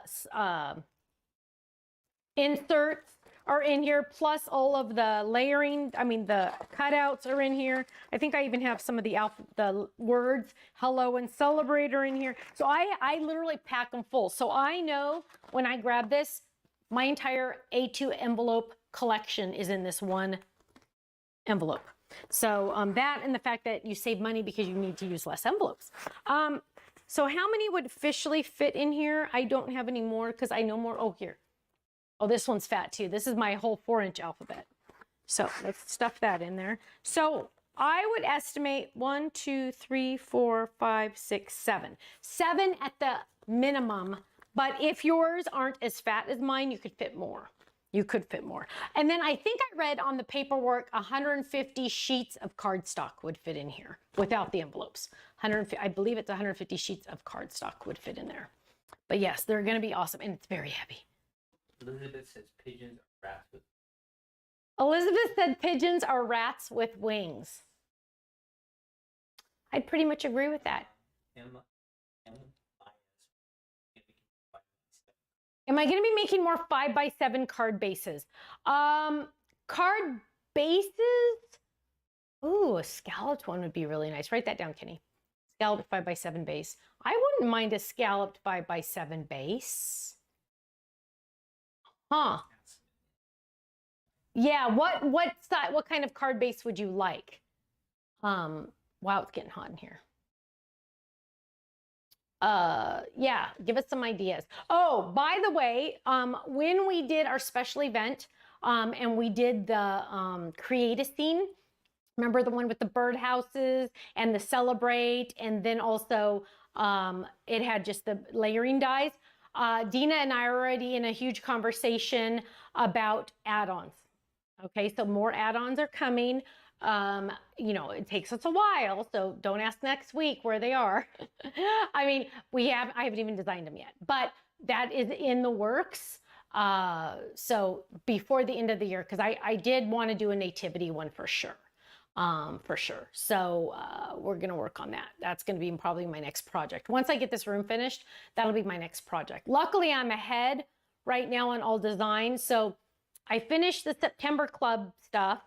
inserts are in here, plus all of the layering, the cutouts are in here. I think I even have some of the words, hello and celebrator in here. So I literally pack them full. So I know when I grab this, my entire A2 envelope collection is in this one envelope. So that and the fact that you save money because you need to use less envelopes. So how many would officially fit in here? I don't have any more because I know more. Oh, here. Oh, this one's fat too. This is my whole 4-inch alphabet. So let's stuff that in there. So I would estimate 1, 2, 3, 4, 5, 6, 7. 7 at the minimum. But if yours aren't as fat as mine, you could fit more. You could fit more. And then I think I read on the paperwork 150 sheets of cardstock would fit in here without the envelopes. I believe it's 150 sheets of cardstock would fit in there. But yes, they're going to be awesome. And it's very heavy. Elizabeth says pigeons are rats with. Elizabeth said pigeons are rats with wings. I'd pretty much agree with that. Am I going to be making more 5x7 card bases? Card bases? Ooh, a scalloped one would be really nice. Write that down, Kenny. Scalloped 5x7 base. I wouldn't mind a scalloped 5x7 base. Huh. Yeah, what kind of card base would you like? Wow, it's getting hot in here. Yeah, give us some ideas. Oh, by the way, when we did our special event, and we did the create a scene, remember the one with the birdhouses and the celebrate, and then also it had just the layering dies. Dina and I are already in a huge conversation about add-ons. Okay, so more add-ons are coming. It takes us a while, so don't ask next week where they are. I haven't even designed them yet, but that is in the works. So before the end of the year, because I did want to do a nativity one for sure. So we're going to work on that. That's going to be probably my next project. Once I get this room finished, that'll be my next project. Luckily, I'm ahead right now on all design. So I finished the September Club stuff.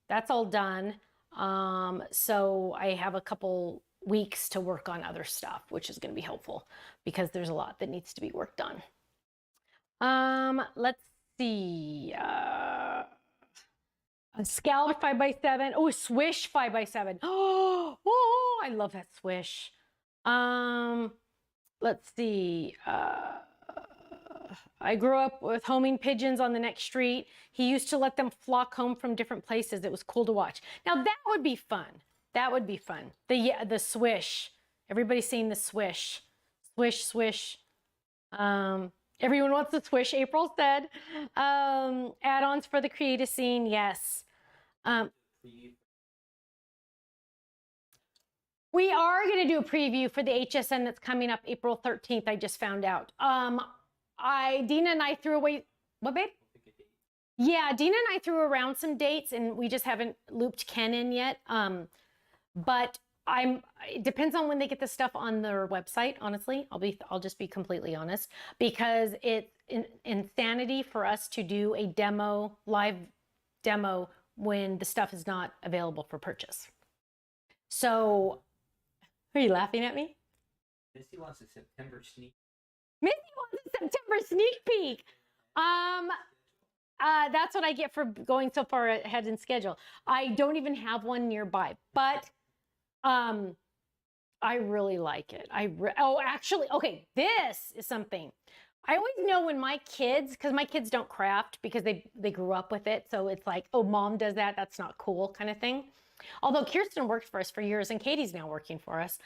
That's all done. So I have a couple weeks to work on other stuff, which is going to be helpful because there's a lot that needs to be worked on. Let's see. A scalloped 5x7. Oh, a swish 5x7. Oh, I love that swish. Let's see. I grew up with homing pigeons on the next street. He used to let them flock home from different places. It was cool to watch. Now that would be fun. That would be fun. The swish. Everybody's seeing the swish. Swish, swish. Everyone wants the swish, April said. Add-ons for the creative scene, yes. We are going to do a preview for the HSN that's coming up April 13th, I just found out. Dina and I threw away, what, babe? Yeah, Dina and I threw around some dates, and we just haven't looped Ken in yet. But it depends on when they get the stuff on their website, honestly. I'll just be completely honest, because it's insanity for us to do a live demo when the stuff is not available for purchase. So, are you laughing at me? Missy wants a September sneak. Missy wants a September sneak peek. That's what I get for going so far ahead in schedule. I don't even have one nearby, but I really like it. Actually, okay, this is something. I always know when my kids, because my kids don't craft because they grew up with it. So it's like, oh, mom does that. That's not cool kind of thing. Although Kirsten worked for us for years and Katie's now working for us.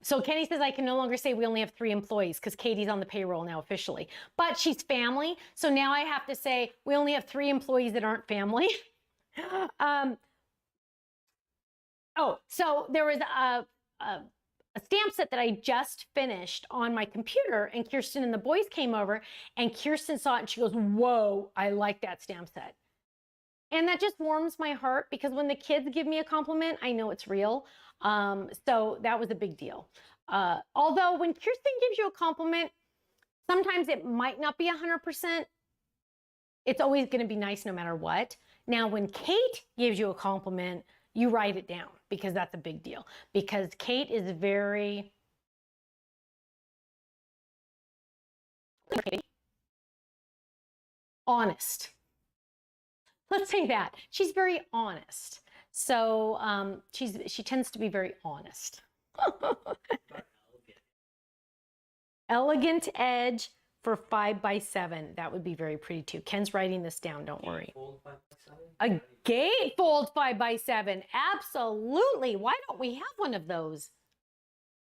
So Kenny says I can no longer say we only have 3 employees because Katie's on the payroll now officially, but she's family. So now I have to say we only have 3 employees that aren't family. Oh, so there was a stamp set that I just finished on my computer, and Kirsten and the boys came over, and Kirsten saw it and she goes, "Whoa, I like that stamp set." And that just warms my heart because when the kids give me a compliment, I know it's real. So that was a big deal. Although when Kirsten gives you a compliment, sometimes it might not be 100%. It's always going to be nice no matter what. Now, when Kate gives you a compliment, you write it down because that's a big deal. Because Kate is very honest. Let's say that. She's very honest. So she tends to be very honest. Elegant edge for 5x7. That would be very pretty too. Ken's writing this down, don't worry. A gatefold 5x7. Absolutely. Why don't we have one of those?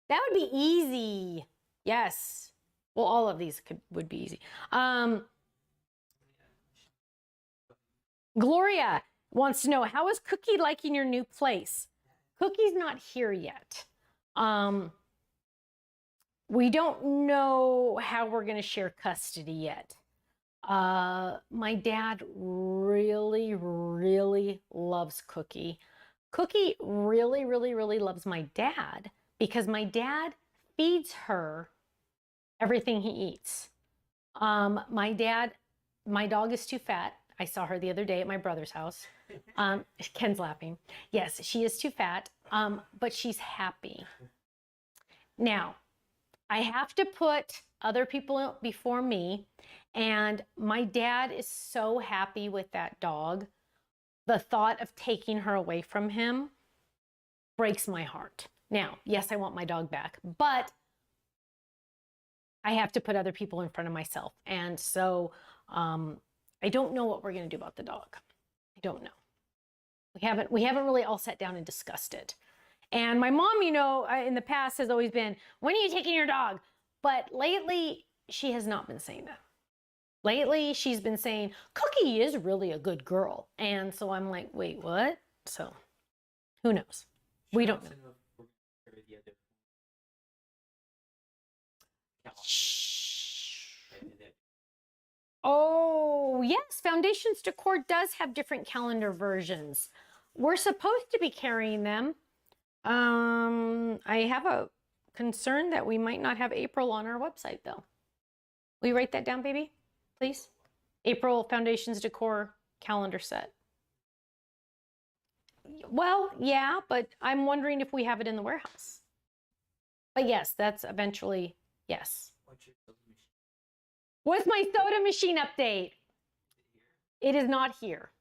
That would be easy. Yes. Well, all of these would be easy. Gloria wants to know, how is Cookie liking your new place? Cookie's not here yet. We don't know how we're going to share custody yet. My dad really, really loves Cookie. Cookie really, really, really loves my dad because my dad feeds her everything he eats. My dog is too fat. I saw her the other day at my brother's house. Ken's laughing. Yes, she is too fat, but she's happy. Now, I have to put other people before me, and my dad is so happy with that dog. The thought of taking her away from him breaks my heart. Now, yes, I want my dog back, but I have to put other people in front of myself. And so I don't know what we're going to do about the dog. I don't know. We haven't really all sat down and discussed it. And my mom, you know, in the past has always been, when are you taking your dog? But lately, she has not been saying that. Lately, she's been saying, Cookie is really a good girl. And so I'm like, wait, what? So who knows? We don't know. Oh, yes. Foundations Decor does have different calendar versions. We're supposed to be carrying them. I have a concern that we might not have April on our website, though. Will you write that down, baby? Please? April Foundations Decor calendar set. Well, yeah, but I'm wondering if we have it in the warehouse. But yes, that's eventually, yes. What's my soda machine update? It is not here.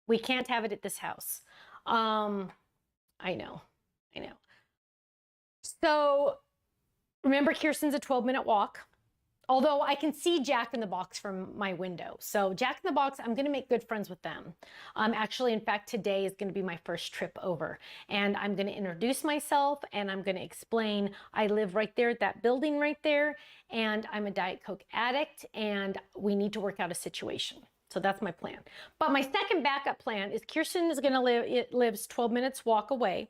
We can't have it at this house. I know. So remember, Kirsten's a 12-minute walk. Although I can see Jack in the Box from my window. So Jack in the Box, I'm going to make good friends with them. Actually, in fact, today is going to be my first trip over. And I'm going to introduce myself and I'm going to explain I live right there at that building right there. And I'm a Diet Coke addict and we need to work out a situation. So that's my plan. But my second backup plan is Kirsten is going to lives 12 minutes walk away.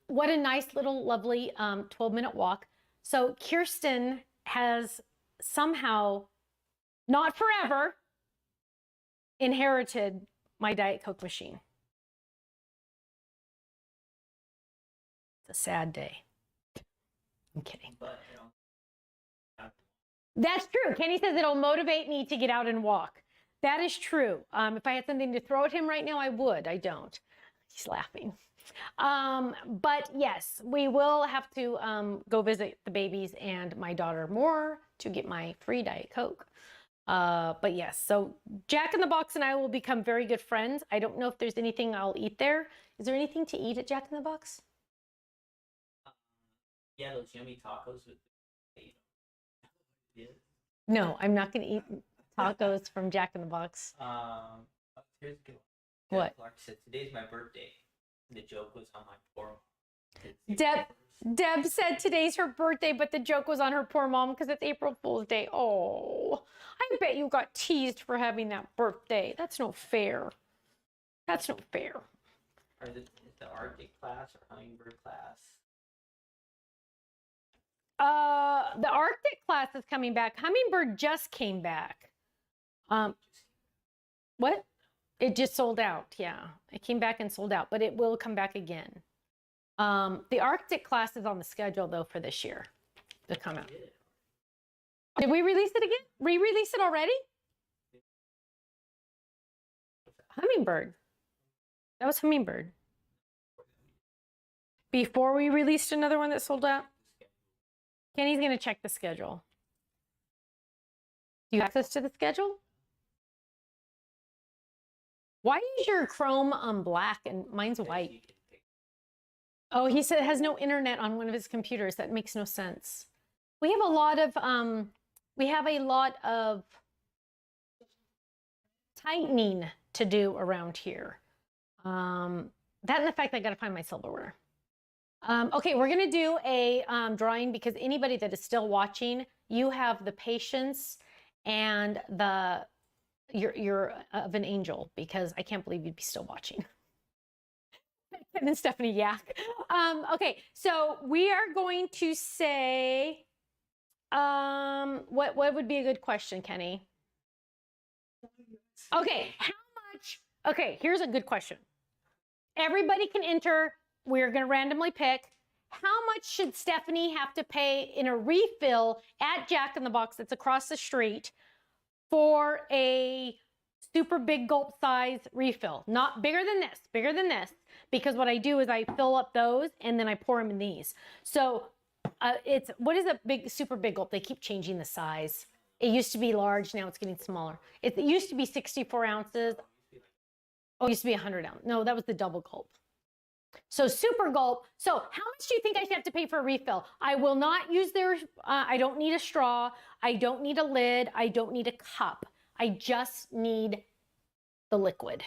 What a nice little lovely 12-minute walk. So Kirsten has somehow, not forever, inherited my Diet Coke machine. It's a sad day. I'm kidding. That's true. Kenny says it'll motivate me to get out and walk. That is true. If I had something to throw at him right now, I would. I don't. He's laughing. But yes, we will have to go visit the babies and my daughter more to get my free Diet Coke. But yes, so Jack in the Box and I will become very good friends. I don't know if there's anything I'll eat there. Is there anything to eat at Jack in the Box? Yeah, those yummy tacos with No, I'm not going to eat tacos from Jack in the Box. Here's a good one. What? Clark said, today's my birthday. The joke was on my poor mom. Deb said today's her birthday, but the joke was on her poor mom because it's April Fool's Day. Oh, I bet you got teased for having that birthday. That's no fair. That's no fair. Is the Arctic class or Hummingbird class? The Arctic class is coming back. Hummingbird just came back. What? It just sold out. Yeah, it came back and sold out, but it will come back again. The Arctic class is on the schedule though for this year to come out. Did we release it again? Re-release it already? Hummingbird. That was Hummingbird. Before we released another one that sold out? Kenny's going to check the schedule. Do you have access to the schedule? Why is your Chrome black and mine's white? Oh, he said it has no internet on one of his computers. That makes no sense. We have a lot of tightening to do around here. That and the fact that I got to find my silverware. Okay, we're going to do a drawing because anybody that is still watching, you have the patience and you're of an angel, because I can't believe you'd be still watching. And then Stephanie Yak. Okay, so we are going to say, what would be a good question, Kenny? Okay, okay, here's a good question. Everybody can enter. We're going to randomly pick. How much should Stephanie have to pay in a refill at Jack in the Box that's across the street for a super big gulp size refill? Not bigger than this, because what I do is I fill up those and then I pour them in these. So what is a super big gulp? They keep changing the size. It used to be large, now it's getting smaller. It used to be 64 ounces. Oh, it used to be 100 ounces. No, that was the double gulp. So super gulp. So how much do you think I should have to pay for a refill? I will not use their, I don't need a straw. I don't need a lid. I don't need a cup. I just need the liquid.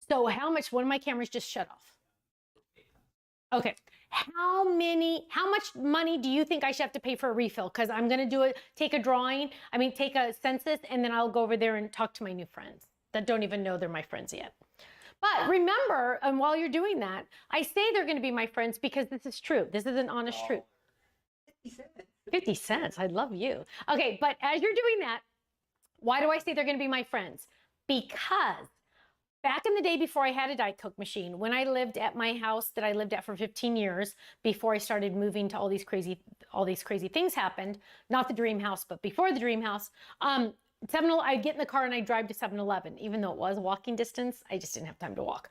So how much, one of my cameras just shut off. Okay. How much money do you think I should have to pay for a refill? Because I'm going to take a census, and then I'll go over there and talk to my new friends that don't even know they're my friends yet. But remember, and while you're doing that, I say they're going to be my friends because this is true. This is an honest truth. 50 cents. 50 cents. I love you. Okay, but as you're doing that, why do I say they're going to be my friends? Because back in the day before I had a Diet Coke machine, when I lived at my house that I lived at for 15 years, before I started moving to all these crazy things happened, not the dream house, but before the dream house, I'd get in the car and I'd drive to 7-Eleven, even though it was walking distance. I just didn't have time to walk.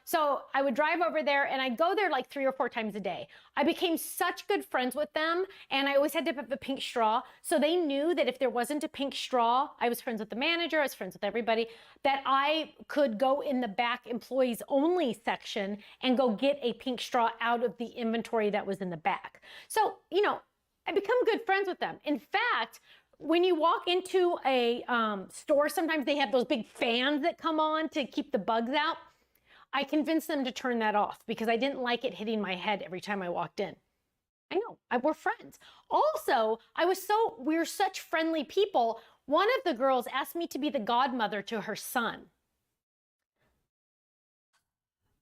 So I would drive over there and I'd go there like 3 or 4 times a day. I became such good friends with them, and I always had to have a pink straw. So they knew that if there wasn't a pink straw, I was friends with the manager, I was friends with everybody, that I could go in the back employees only section and go get a pink straw out of the inventory that was in the back. So, I become good friends with them. In fact, when you walk into a store, sometimes they have those big fans that come on to keep the bugs out. I convinced them to turn that off because I didn't like it hitting my head every time I walked in. I know, we're friends. Also, we're such friendly people. One of the girls asked me to be the godmother to her son.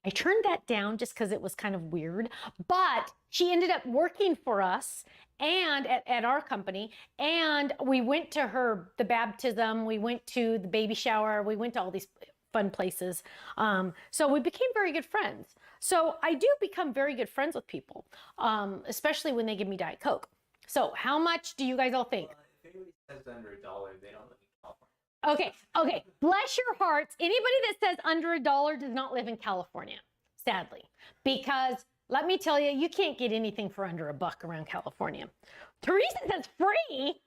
I turned that down just because it was kind of weird, but she ended up working for us and at our company, and we went to the baptism, we went to the baby shower, we went to all these fun places. So we became very good friends. So I do become very good friends with people, especially when they give me Diet Coke. So how much do you guys all think? If anybody says under $1, they don't live in California. Okay. Bless your hearts. Anybody that says under $1 does not live in California, sadly, because let me tell you, you can't get anything for under $1 around California. Teresa says free.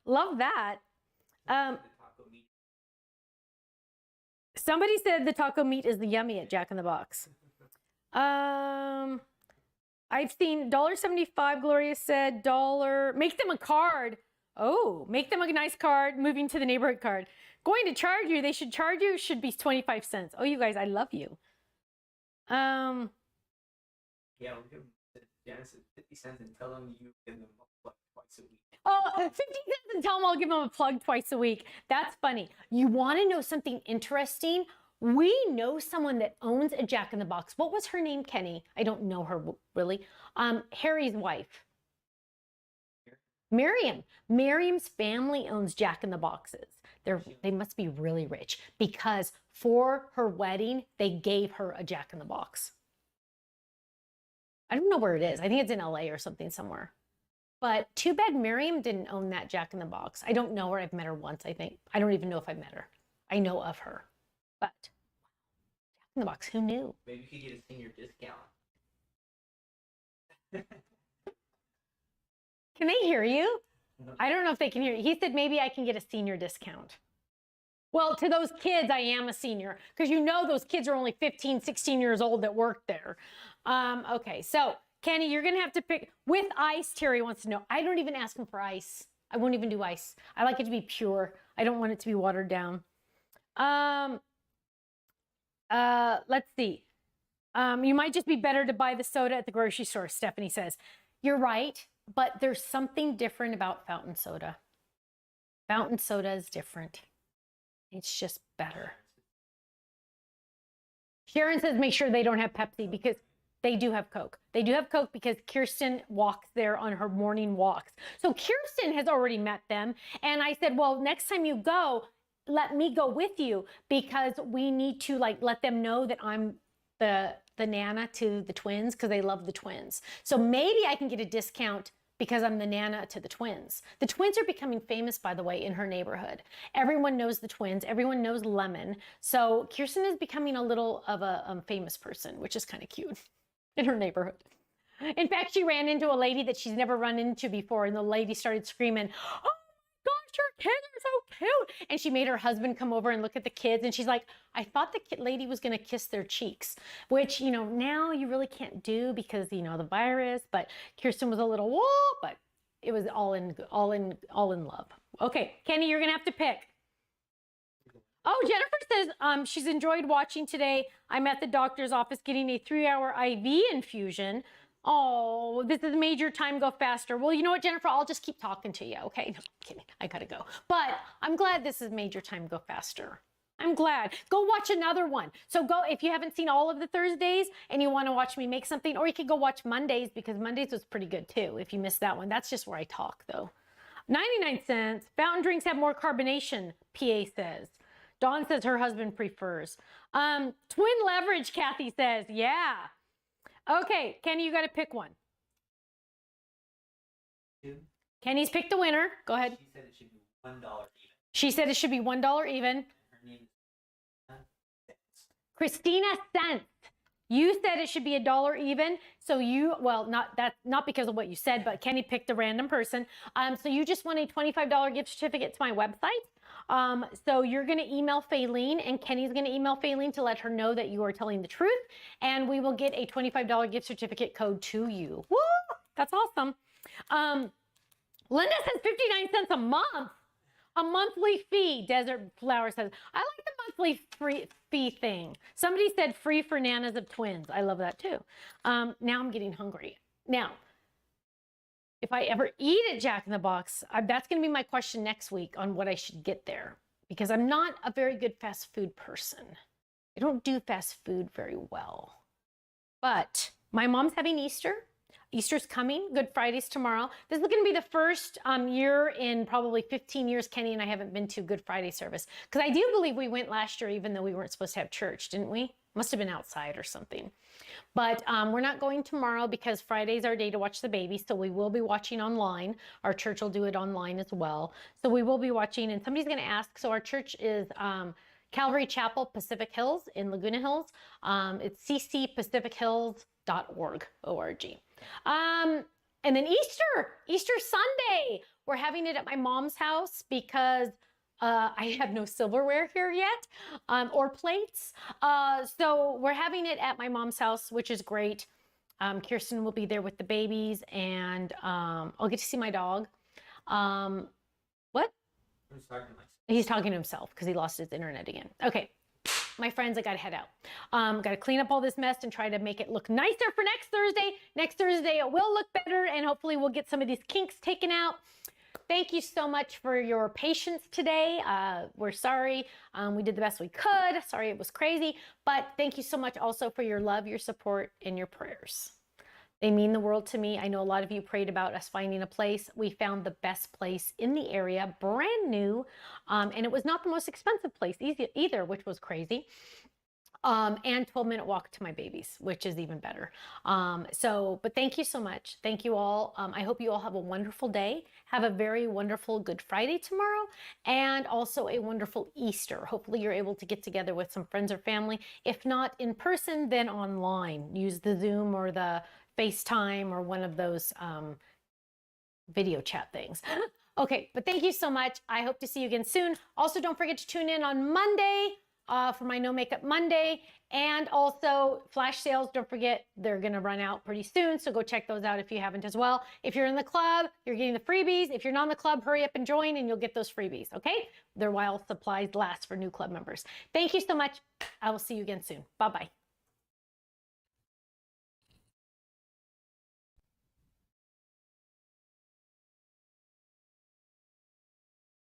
Love that. Somebody said the taco meat is yummy at Jack in the Box. I've seen $1.75. Gloria said $1. Make them a card. Oh, make them a nice card. Moving to the neighborhood card. Going to charge you. They should charge you. Should be 25 cents. Oh, you guys, I love you. Yeah, we'll give Janice 50 cents and tell them you give them a plug twice a week. Oh, 50 cents and tell them I'll give them a plug twice a week. That's funny. You want to know something interesting? We know someone that owns a Jack in the Box. What was her name, Kenny? I don't know her really. Harry's wife. Miriam. Miriam's family owns Jack in the Boxes. They must be really rich because for her wedding, they gave her a Jack in the Box. I don't know where it is. I think it's in LA or something somewhere. But too bad Miriam didn't own that Jack in the Box. I don't know her. I've met her once, I think. I don't even know if I've met her. I know of her. But Jack in the Box, who knew? Maybe you could get a senior discount. Can they hear you? I don't know if they can hear you. He said maybe I can get a senior discount. Well, to those kids, I am a senior because you know those kids are only 15, 16 years old that work there. Okay, so Kenny, you're going to have to pick with ice. Terry wants to know. I don't even ask him for ice. I won't even do ice. I like it to be pure. I don't want it to be watered down. Let's see. You might just be better to buy the soda at the grocery store, Stephanie says. You're right, but there's something different about fountain soda. Fountain soda is different. It's just better. Sharon says make sure they don't have Pepsi because they do have Coke. They do have Coke because Kirsten walks there on her morning walks. So Kirsten has already met them. And I said, well, next time you go, let me go with you because we need to let them know that I'm the Nana to the twins because they love the twins. So maybe I can get a discount because I'm the Nana to the twins. The twins are becoming famous, by the way, in her neighborhood. Everyone knows the twins. Everyone knows Lemon. So Kirsten is becoming a little of a famous person, which is kind of cute in her neighborhood. In fact, she ran into a lady that she's never run into before, and the lady started screaming, "Oh my gosh, your kids are so cute!" And she made her husband come over and look at the kids, and she's like, "I thought the lady was going to kiss their cheeks," which, now you really can't do because, the virus. But Kirsten was a little whoa, but it was all in love. Okay, Kenny, you're going to have to pick. Oh, Jennifer says she's enjoyed watching today. I'm at the doctor's office getting a 3-hour IV infusion. Oh, this is major time go faster. Well, you know what, Jennifer? I'll just keep talking to you, okay? No, I'm kidding. I gotta go. But I'm glad this is major time go faster. I'm glad. Go watch another one. So go, if you haven't seen all of the Thursdays and you want to watch me make something, or you could go watch Mondays because Mondays was pretty good too if you missed that one. That's just where I talk though. 99 cents. Fountain drinks have more carbonation, PA says. Dawn says her husband prefers. Twin leverage, Kathy says. Yeah. Okay, Kenny, you got to pick one. Two. Kenny's picked a winner. Go ahead. She said it should be $1 even. She said it should be $1 even. Her name is Christina Cents. You said it should be $1 even. So not because of what you said, but Kenny picked a random person. So you just won a $25 gift certificate to my website. So you're going to email Faylene, and Kenny's going to email Faylene to let her know that you are telling the truth, and we will get a $25 gift certificate code to you. Woo! That's awesome. Linda says 59 cents a month. A monthly fee. Desert Flower says, I like the monthly fee thing. Somebody said free for nanas of twins. I love that too. Now I'm getting hungry. Now, if I ever eat at Jack in the Box, that's going to be my question next week on what I should get there, because I'm not a very good fast food person. I don't do fast food very well. But my mom's having Easter. Easter's coming. Good Friday's tomorrow. This is going to be the first year in probably 15 years Kenny and I haven't been to Good Friday service. Because I do believe we went last year even though we weren't supposed to have church, didn't we? Must have been outside or something. But we're not going tomorrow because Friday's our day to watch the baby. So we will be watching online. Our church will do it online as well. So we will be watching, and somebody's going to ask. So our church is Calvary Chapel, Pacific Hills in Laguna Hills. It's ccpacifichills.org, O-R-G. And then Easter Sunday, we're having it at my mom's house because I have no silverware here yet, or plates. So we're having it at my mom's house, which is great. Kirsten will be there with the babies, and I'll get to see my dog. What? He's talking to himself because he lost his internet again. Okay. My friends, I gotta head out. Gotta clean up all this mess and try to make it look nicer for next Thursday. Next Thursday, it will look better, and hopefully we'll get some of these kinks taken out. thank you so much for your patience today. We're sorry. We did the best we could. Sorry it was crazy. But thank you so much also for your love, your support, and your prayers. They mean the world to me. I know a lot of you prayed about us finding a place. We found the best place in the area, brand new. And it was not the most expensive place either, which was crazy. And 12-minute walk to my babies, which is even better. But thank you so much. Thank you all. I hope you all have a wonderful day. Have a very wonderful Good Friday tomorrow, and also a wonderful Easter. Hopefully you're able to get together with some friends or family. If not in person, then online. Use the Zoom or the FaceTime or one of those video chat things. Okay, but thank you so much. I hope to see you again soon. Also, don't forget to tune in on Monday for my No Makeup Monday, and also flash sales. Don't forget, they're gonna run out pretty soon, so go check those out if you haven't as well. If you're in the club, you're getting the freebies. If you're not in the club, hurry up and join and you'll get those freebies, okay? They're while supplies last for new club members. Thank you so much. I will see you again soon. Bye-bye.